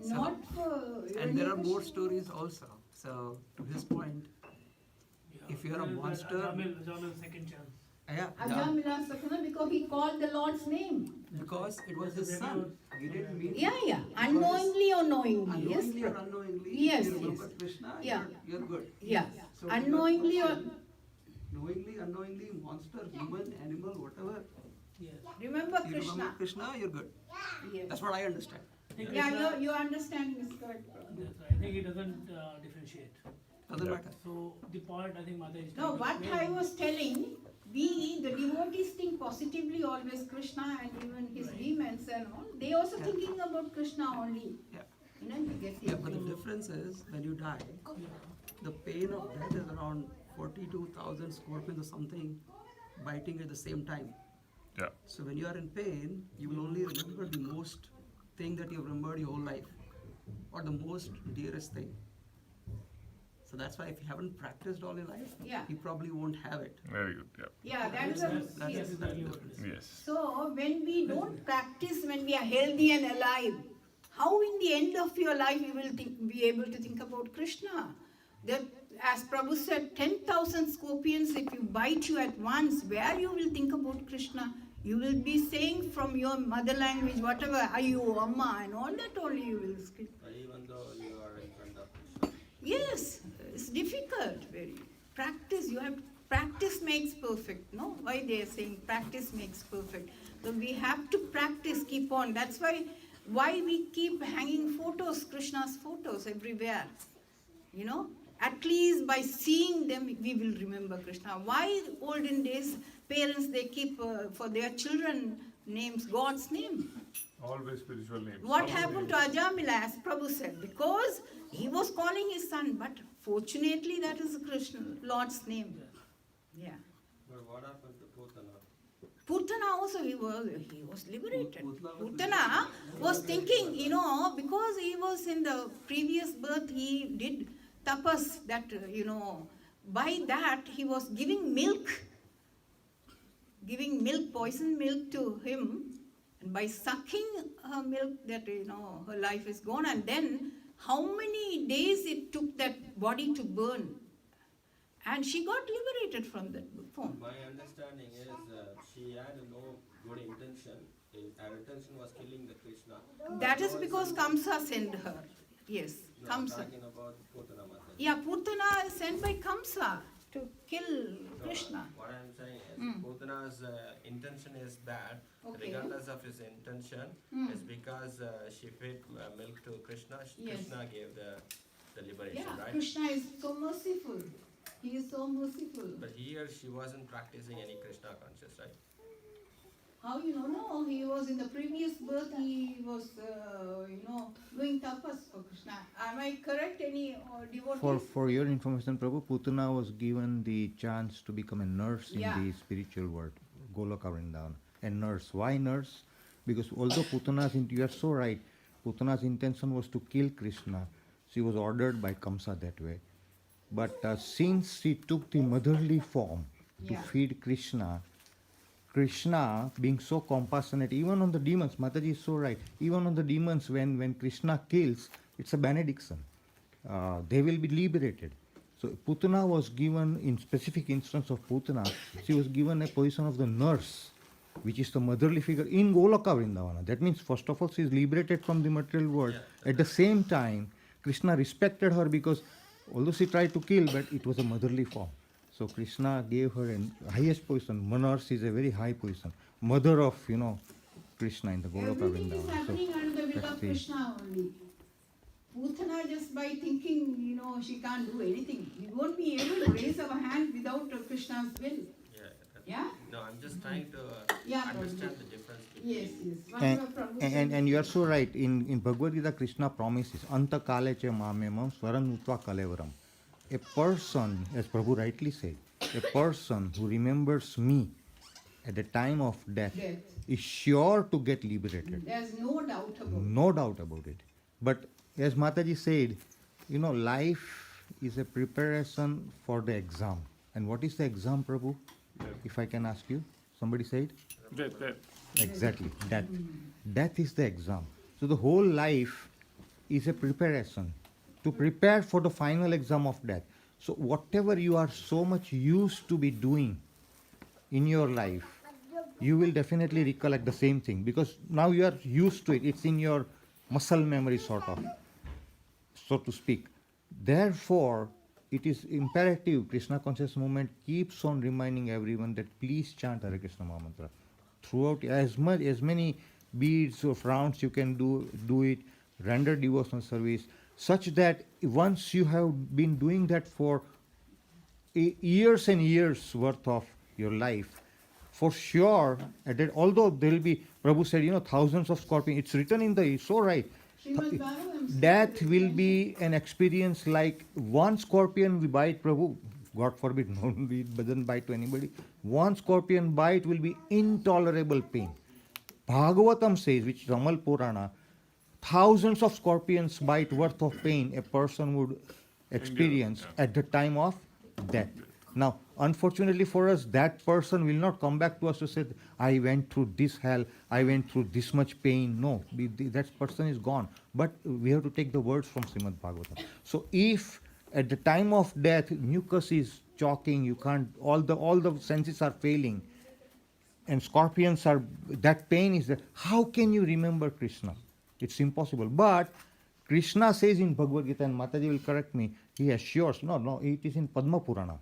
[SPEAKER 7] So-
[SPEAKER 1] Not for...
[SPEAKER 7] and there are more stories also. So to his point, if you are a monster,
[SPEAKER 8] Ajamil second chance.
[SPEAKER 7] yeah,
[SPEAKER 1] Ajamila Sakana, because he called the Lord's name.
[SPEAKER 7] because it was his son. He didn't mean
[SPEAKER 1] Yeah. Unknowingly or knowingly, yes.
[SPEAKER 7] unknowingly or unknowingly.
[SPEAKER 1] Yes,
[SPEAKER 7] if you remember
[SPEAKER 1] yes.
[SPEAKER 7] Krishna,
[SPEAKER 1] Yeah.
[SPEAKER 7] you're good.
[SPEAKER 1] Yeah.
[SPEAKER 7] So
[SPEAKER 1] Unknowingly or...
[SPEAKER 7] knowingly, unknowingly, monster, human, animal, whatever.
[SPEAKER 8] Yes.
[SPEAKER 1] Remember
[SPEAKER 7] You
[SPEAKER 1] Krishna.
[SPEAKER 7] remember Krishna, you're good.
[SPEAKER 1] Yes.
[SPEAKER 7] That's what I understand.
[SPEAKER 8] I think
[SPEAKER 1] Yeah,
[SPEAKER 8] Krishna-
[SPEAKER 1] your understanding is correct, Prabhu.
[SPEAKER 8] That's right. I think it doesn't differentiate.
[SPEAKER 7] Doesn't matter.
[SPEAKER 8] So the point I think Mata is
[SPEAKER 1] No,
[SPEAKER 8] trying to
[SPEAKER 1] what I
[SPEAKER 8] explain-
[SPEAKER 1] was telling, the devotees think positively always Krishna and even his demons and all. They also
[SPEAKER 7] Yeah.
[SPEAKER 1] thinking about Krishna only.
[SPEAKER 7] Yeah.
[SPEAKER 1] You know, you get
[SPEAKER 7] Yeah,
[SPEAKER 1] it.
[SPEAKER 7] but the difference is when you die,
[SPEAKER 8] Yeah.
[SPEAKER 7] the pain of death is around 42,000 scorpions or something biting at the same time.
[SPEAKER 4] Yeah.
[SPEAKER 7] So when you are in pain, you will only remember the most thing that you have remembered your whole life, or the most dearest thing. So that's why if you haven't practiced all your life,
[SPEAKER 1] Yeah.
[SPEAKER 7] you probably won't have it.
[SPEAKER 4] Very good. Yeah.
[SPEAKER 1] Yeah, that's
[SPEAKER 8] That's-
[SPEAKER 1] a, yes.
[SPEAKER 8] that's the difference.
[SPEAKER 4] Yes.
[SPEAKER 1] So when we don't practice, when we are healthy and alive, how in the end of your life you will be able to think about Krishna? That, as Prabhu said, 10,000 scorpions, if you bite you at once, where you will think about Krishna? You will be saying from your mother language, whatever, Ayu, Amma, and all that only you will speak.
[SPEAKER 6] But even though you are in front of Krishna.
[SPEAKER 1] Yes, it's difficult, very. Practice, you have, practice makes perfect, no? Why they are saying practice makes perfect? So we have to practice, keep on. That's why we keep hanging photos, Krishna's photos everywhere. You know, at least by seeing them, we will remember Krishna. Why olden days, parents, they keep for their children names, God's name.
[SPEAKER 4] Always spiritual names.
[SPEAKER 1] What happened to Ajamila, as Prabhu said? Because he was calling his son, but fortunately that is Krishna, Lord's name. Yeah.
[SPEAKER 6] But what happened to Putana?
[SPEAKER 1] Putana also he was liberated.
[SPEAKER 7] Putana was
[SPEAKER 1] Putana was thinking, because he was in the previous birth, he did tapas that, by that he was giving milk, poison milk to him, and by sucking her milk that, her life is gone. And then how many days it took that body to burn. And she got liberated from that form.
[SPEAKER 6] My understanding is she had no good intention. Her intention was killing the Krishna.
[SPEAKER 1] That is because Kamsa sent her. Yes,
[SPEAKER 6] No, I'm
[SPEAKER 1] Kamsa.
[SPEAKER 6] talking about Putana Mataji.
[SPEAKER 1] Yeah, Putana is sent by Kamsa to kill Krishna.
[SPEAKER 6] What I'm saying is Putana's intention is bad.
[SPEAKER 1] Okay.
[SPEAKER 6] Regardless of his intention, it's because she fed milk to Krishna.
[SPEAKER 1] Yes.
[SPEAKER 6] Krishna gave the liberation,
[SPEAKER 1] Yeah,
[SPEAKER 6] right?
[SPEAKER 1] Krishna is so merciful. He is so merciful.
[SPEAKER 6] But here she wasn't practicing any Krishna conscious, right?
[SPEAKER 1] How you know? No, he was in the previous birth, he was, doing tapas for Krishna. Am I correct? Any devotees?
[SPEAKER 2] For your information, Prabhu, Putana was given the chance to become a nurse
[SPEAKER 1] Yeah.
[SPEAKER 2] in the spiritual world, Goloka Vrindavan. A nurse. Why nurse? Because although you are so right, Putana's intention was to kill Krishna. She was ordered by Kamsa that way. But since she took the motherly form to
[SPEAKER 1] Yeah.
[SPEAKER 2] feed Krishna, Krishna being so compassionate, even on the demons, Mataji is so right, even on the demons, when Krishna kills, it's a benediction. They will be liberated. So Putana was given, in specific instance of Putana, she was given a position of the nurse, which is the motherly figure in Goloka Vrindavana. That means, first of all, she is liberated from the material world. At the same time, Krishna respected her because although she tried to kill, but it was a motherly form. So Krishna gave her a highest position. Nurse is a very high position. Mother of, Krishna in the Goloka
[SPEAKER 1] Everything is
[SPEAKER 2] Vrindavan.
[SPEAKER 1] happening under the will
[SPEAKER 2] that's
[SPEAKER 1] of
[SPEAKER 2] the-
[SPEAKER 1] Krishna only. Putana, just by thinking, she can't do anything. We won't be able to raise our hand without Krishna's will. Yeah?
[SPEAKER 6] No, I'm just trying to
[SPEAKER 1] Yeah,
[SPEAKER 6] understand
[SPEAKER 1] Prabhu.
[SPEAKER 6] the difference between.
[SPEAKER 1] Yes, yes. What
[SPEAKER 2] And,
[SPEAKER 1] your Prabhu said.
[SPEAKER 2] and you are so right. In Bhagavad Gita, Krishna promises, Anta kale che mamemam swaran utva kalevaram. A person, as Prabhu rightly said, a person who remembers me at the time of death
[SPEAKER 1] Death.
[SPEAKER 2] is sure to get liberated.
[SPEAKER 1] There's no doubt about it.
[SPEAKER 2] No doubt about it. But as Mataji said, life is a preparation for the exam. And what is the exam, Prabhu? If I can ask you, somebody said?
[SPEAKER 4] Death.
[SPEAKER 2] Exactly, death. Death is the exam. So the whole life is a preparation to prepare for the final exam of death. So whatever you are so much used to be doing in your life, you will definitely recollect the same thing because now you are used to it. It's in your muscle memory, sort of, so to speak. Therefore, it is imperative, Krishna conscious movement keeps on reminding everyone that please chant Hare Krishna Mahamantra. Throughout, as many beads or rounds you can do it, render devotional service, such that once you have been doing that for years and years worth of your life, for sure, although there will be, Prabhu said, thousands of scorpions, it's written in the, so right,
[SPEAKER 1] Srimad Bhagavatam says
[SPEAKER 2] death will be an experience like one scorpion we bite, Prabhu, God forbid, no, it doesn't bite to anybody. One scorpion bite will be intolerable pain. Bhagavatam says, which is Ramal Purana, thousands of scorpions bite worth of pain a person would experience at the time of death. Now, unfortunately for us, that person will not come back to us to say, I went through this hell, I went through this much pain. No, that person is gone. But we have to take the words from Srimad Bhagavatam. So if at the time of death, mucus is choking, you can't, all the senses are failing, and scorpions are, that pain is there, how can you remember Krishna? It's impossible. But Krishna says in Bhagavad Gita, and Mataji will correct me, he assures, no, it is in Padma Purana.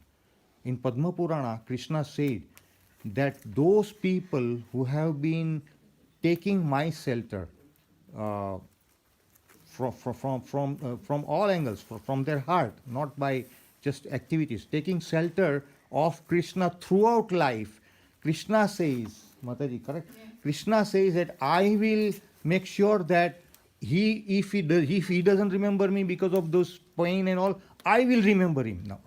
[SPEAKER 2] In Padma Purana, Krishna said that those people who have been taking my shelter from all angles, from their heart, not by just activities, taking shelter of Krishna throughout life, Krishna says, Mataji, correct?
[SPEAKER 1] Yeah.
[SPEAKER 2] Krishna says that I will make sure that if he doesn't remember me because of those pain and all, I will remember him. Now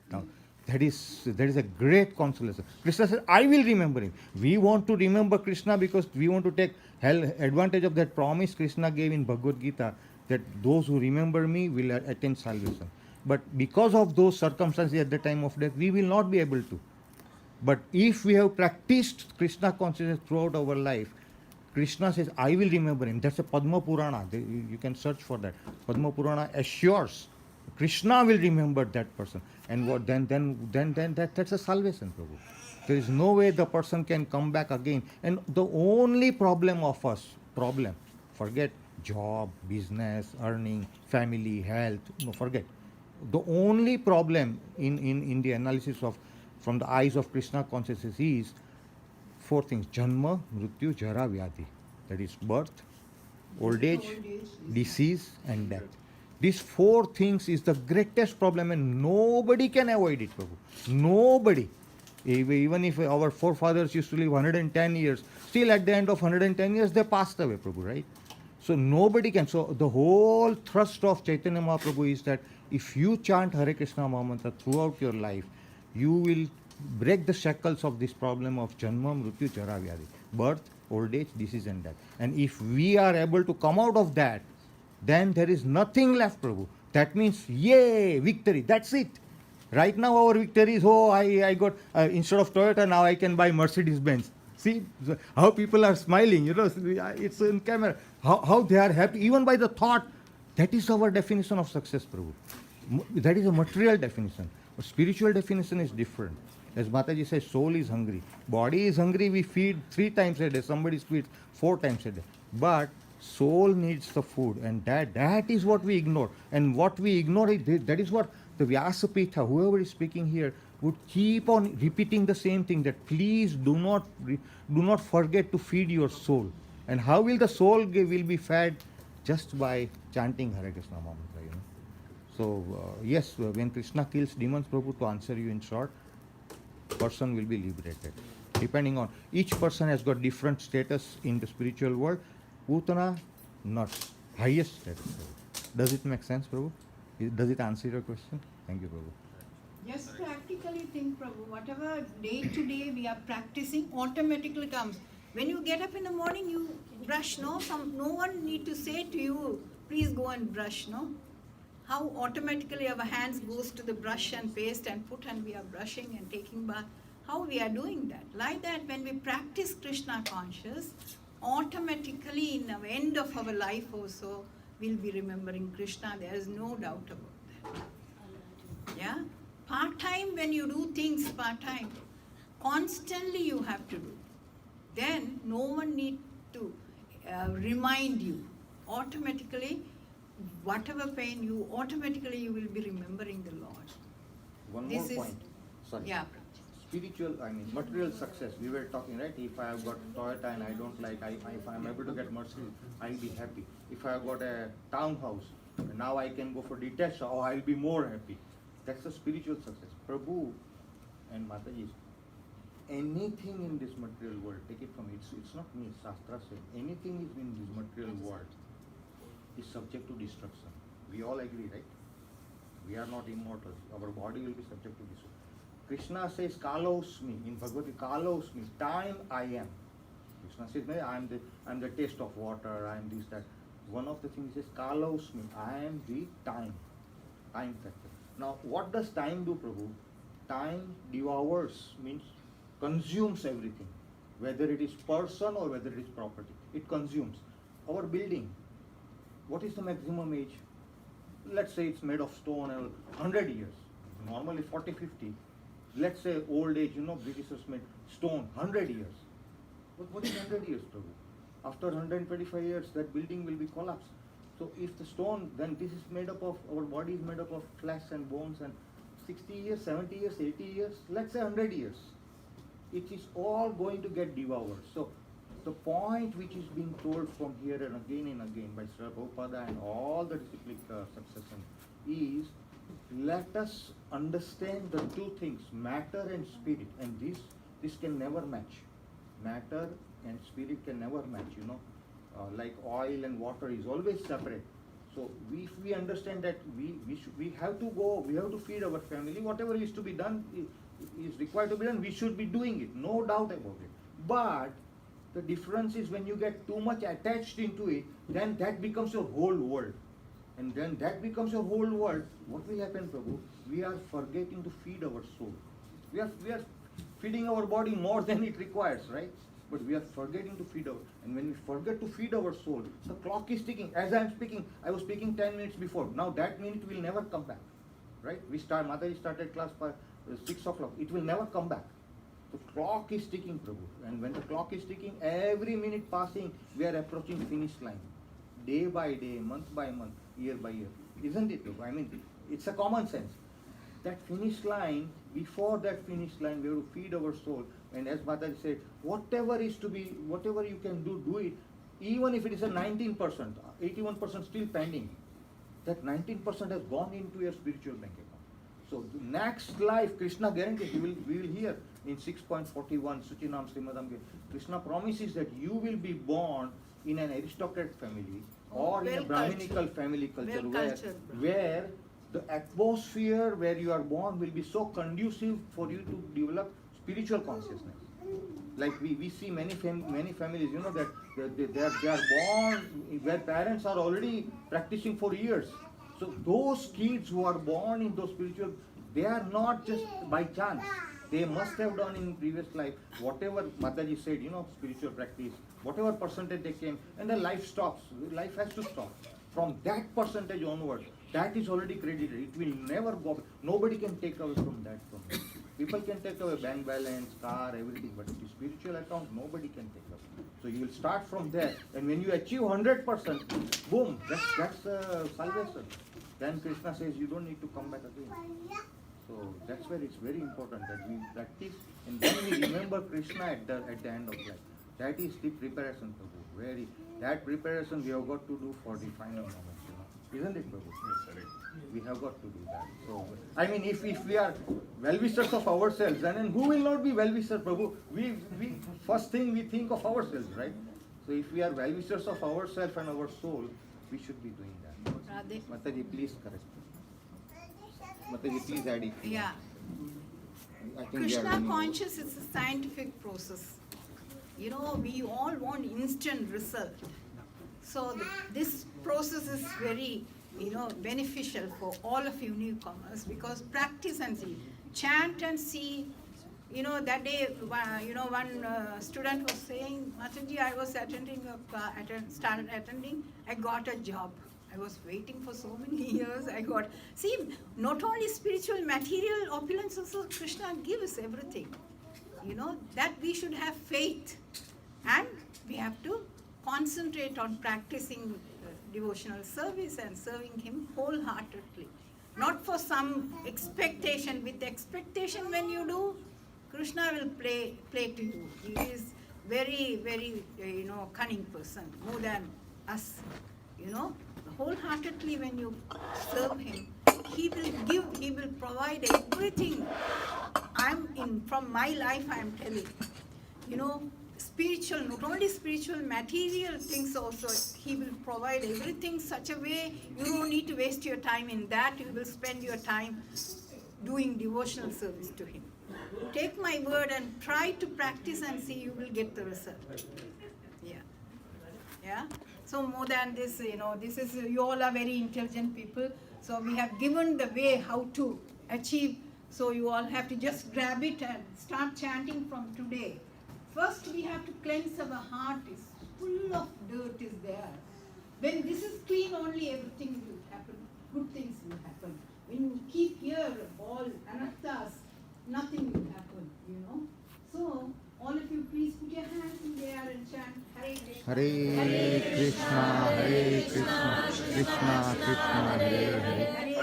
[SPEAKER 2] that is a great consolation. Krishna says, I will remember him. We want to remember Krishna because we want to take advantage of that promise Krishna gave in Bhagavad Gita, that those who remember me will attain salvation. But because of those circumstances at the time of death, we will not be able to. But if we have practiced Krishna consciousness throughout our life, Krishna says, I will remember him. That's a Padma Purana. You can search for that. Padma Purana assures Krishna will remember that person. And what then that's a salvation, Prabhu. There is no way the person can come back again. And the only problem of us, forget job, business, earning, family, health, no, forget. The only problem in the analysis of from the eyes of Krishna consciousness is 4 things: Janma, Mrityu, Jara, Vyadhi. That is birth, old age, disease, and death. These 4 things is the greatest problem, and nobody can avoid it, Prabhu. Nobody. Even if our forefathers used to live 110 years, still at the end of 110 years they passed away, Prabhu, right? So nobody can. So the whole thrust of Chaitanya Mahaprabhu is that if you chant Hare Krishna Mahamantra throughout your life, you will break the shackles of this problem of Janma, Mrityu, Jara, Vyadhi. Birth, old age, disease and death. And if we are able to come out of that, then there is nothing left, Prabhu. That means, yay, victory. That's it. Right now our victory is, I got, instead of Toyota, now I can buy Mercedes-Benz. See how people are smiling, it's in camera. How they are happy, even by the thought. That is our definition of success, Prabhu. That is a material definition. But spiritual definition is different. As Mataji says, soul is hungry. Body is hungry, we feed 3 times a day. Somebody feeds 4 times a day. But soul needs the food, and that is what we ignore. And what we ignore, that is what the Vyasapitha, whoever is speaking here, would keep on repeating the same thing, that please do not forget to feed your soul. And how will the soul will be fed? Just by chanting Hare Krishna Mahamantra, So, yes, when Krishna kills demons, Prabhu, to answer you in short, person will be liberated. Depending on, each person has got different status in the spiritual world. Putana, not highest status. Does it make sense, Prabhu? Does it answer your question? Thank you, Prabhu.
[SPEAKER 1] Just practically think, Prabhu, whatever day to day we are practicing automatically comes. When you get up in the morning, you brush, no one need to say to you, please go and brush, no? How automatically our hands goes to the brush and paste and put, and we are brushing and taking bath. How we are doing that? Like that, when we practice Krishna conscious, automatically in the end of our life also, we'll be remembering Krishna. There is no doubt about that. Yeah? Part-time, when you do things part-time, constantly you have to do. Then no one need to remind you. Automatically, whatever pain you, automatically you will be remembering the Lord.
[SPEAKER 2] One
[SPEAKER 1] This
[SPEAKER 2] more
[SPEAKER 1] is-
[SPEAKER 2] point. Sorry.
[SPEAKER 1] Yeah.
[SPEAKER 2] Spiritual, material success. We were talking, right? If I have got Toyota and I don't like, if I am able to get Mercedes, I'll be happy. If I have got a townhouse, now I can go for detached, I'll be more happy. That's a spiritual success. Prabhu and Mataji, anything in this material world, take it from me, it's not me, Shastra said, anything is in this material world is subject to destruction. We all agree, right? We are not immortal. Our body will be subject to destruction. Krishna says, Kalosmi, in Bhagavad Gita, Kalosmi, time I am. Krishna says, I'm the taste of water, I am this, that. One of the things is Kalosmi, I am the time factor. Now, what does time do, Prabhu? Time devours, means consumes everything, whether it is person or whether it is property. It consumes. Our building, what is the maximum age? Let's say it's made of stone, 100 years. Normally 40, 50. Let's say old age, Britishers made stone, 100 years. But what is 100 years, Prabhu? After 125 years, that building will be collapsed. So if the stone, then this is made up of, our body is made up of flesh and bones, and 60 years, 70 years, 80 years, let's say 100 years. It is all going to get devoured. So the point which is being told from here and again by Srila Prabhupada and all the disciplic succession is, let us understand the 2 things, matter and spirit, and this can never match. Matter and spirit can never match, like oil and water is always separate. So if we understand that we have to feed our family, whatever is to be done is required to be done, we should be doing it, no doubt about it. But the difference is when you get too much attached into it, then that becomes your whole world. And then that becomes your whole world, what will happen, Prabhu? We are forgetting to feed our soul. We are feeding our body more than it requires, right? But we are forgetting to feed and when we forget to feed our soul, the clock is ticking. As I am speaking, I was speaking 10 minutes before. Now that minute will never come back, right? Mataji started class by 6 o'clock. It will never come back. The clock is ticking, Prabhu. And when the clock is ticking, every minute passing, we are approaching finish line. Day by day, month by month, year by year. Isn't it, Prabhu? I mean, it's a common sense. That finish line, before that finish line, we have to feed our soul. And as Mataji said, whatever you can do it. Even if it is a 19%, 81% still pending. That 19% has gone into your spiritual bank account. So the next life, Krishna guarantees, we will hear in 6.41, Suchinam Srimadam, Krishna promises that you will be born in an aristocrat family or in a Brahminical family culture where the atmosphere where you are born will be so conducive for you to develop spiritual consciousness. Like we see many families, you know, that they are born where parents are already practicing for years. So those kids who are born in those spiritual, they are not just by chance. They must have done in previous life whatever Mataji said, you know, spiritual practice, whatever percentage they came, and then life stops. Life has to stop. From that percentage onwards, that is already credited. It will never go. Nobody can take away from that. People can take away bank balance, car, everything, but the spiritual account, nobody can take away. So you will start from there, and when you achieve 100%, boom, that's salvation. Then Krishna says you don't need to come back again. So that's where it's very important that we practice, and then we remember Krishna at the end of life. That is the preparation, Prabhu. That preparation we have got to do for the final moments, you know. Isn't it, Prabhu? Yes, sir. We have got to do that. So, I mean, if we are well-wishers of ourselves, then who will not be well-wishers, Prabhu? We first thing we think of ourselves, right? So if we are well-wishers of ourselves and our soul, we should be doing that. Mataji, please correct. Mataji, please add it.
[SPEAKER 1] Yeah.
[SPEAKER 2] I think
[SPEAKER 1] Krishna conscious is a scientific process. You know, we all want instant result. So this process is very, you know, beneficial for all of you newcomers, because practice and see, chant and see. You know, that day, one student was saying, Mataji, I was started attending, I got a job. I was waiting for so many years, see, not only spiritual, material opulence, also Krishna gives everything. You know, that we should have faith, and we have to concentrate on practicing devotional service and serving him wholeheartedly. Not for some expectation. With expectation when you do, Krishna will play to you. He is very, very, cunning person, more than us. You know, wholeheartedly when you serve him, he will provide everything. From my life I am telling, you know, spiritual, not only spiritual, material things also, he will provide everything such a way you don't need to waste your time in that. You will spend your time doing devotional service to him. Take my word and try to practice and see, you will get the result. Yeah. So more than this, you all are very intelligent people. So we have given the way how to achieve. So you all have to just grab it and start chanting from today. First we have to cleanse our heart. Is full of dirt is there. When this is clean, only everything will happen. Good things will happen. When you keep here all anarthas, nothing will happen, you know. So all of you please put your hands in the air and chant Hare Krishna,
[SPEAKER 2] Hare Krishna, Krishna Krishna, Hare Hare,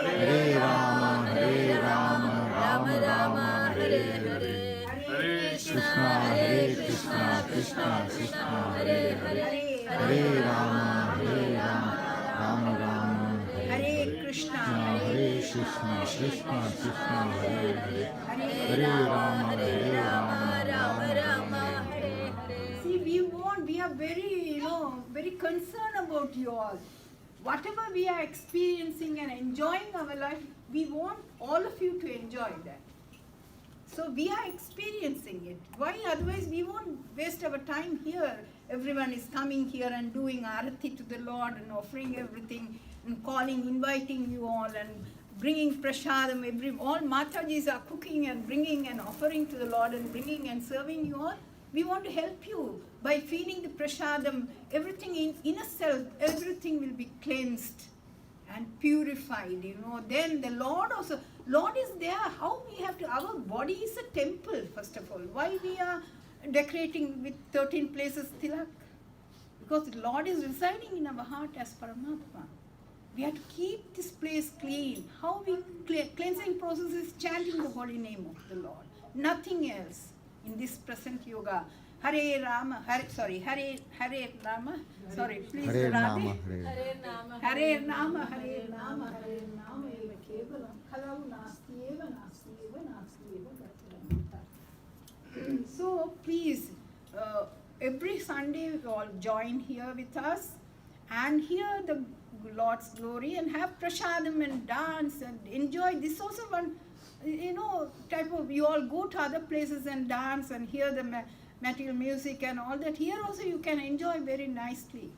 [SPEAKER 2] Hare Rama, Rama Rama, Hare Hare, Hare Krishna, Krishna Krishna, Hare Hare, Hare Rama, Rama Rama, Hare
[SPEAKER 1] Krishna,
[SPEAKER 2] Hare Krishna, Krishna Krishna, Hare Hare, Hare Rama, Rama Rama, Hare Hare.
[SPEAKER 1] See, we are very, very concerned about you all. whatever we are experiencing and enjoying our life, we want all of you to enjoy that. So we are experiencing it. Why? Otherwise we won't waste our time here. Everyone is coming here and doing arati to the Lord and offering everything and calling, inviting you all and bringing prasadam. All Matajis are cooking and bringing and offering to the Lord and bringing and serving you all. We want to help you by feeding the prasadam. Everything in inner self, everything will be cleansed and purified, Then the Lord also, Lord is there. How we have to, our body is a temple, first of all. Why we are decorating with 13 places tilak? Because the Lord is residing in our heart as Paramatma. We have to keep this place clean. How we cleansing process is chanting the holy name of the Lord. Nothing else in this present yoga. Hare Rama, Hare Rama, please
[SPEAKER 2] Hare
[SPEAKER 1] Radhe.
[SPEAKER 2] Nama,
[SPEAKER 1] Hare Nama, Hare Nama, eva kevalam, khalau nasti eva gatiramita. So please, every Sunday you all join here with us and hear the Lord's glory and have prasadam and dance and enjoy. This also one, type of, you all go to other places and dance and hear the material music and all that. Here also you can enjoy very nicely.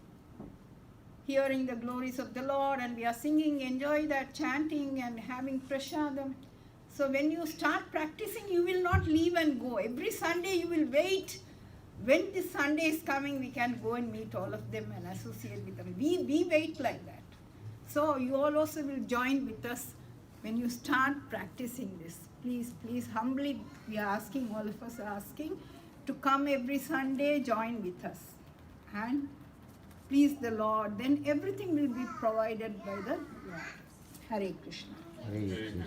[SPEAKER 1] Hearing the glories of the Lord, and we are singing, enjoy that chanting and having prasadam. So when you start practicing, you will not leave and go. Every Sunday you will wait. When this Sunday is coming, we can go and meet all of them and associate with them. We wait like that. So you all also will join with us when you start practicing this. Please, humbly, we are asking, all of us are asking, to come every Sunday, join with us. And please the Lord, then everything will be provided by the Lord. Hare Krishna.
[SPEAKER 2] Hare Krishna.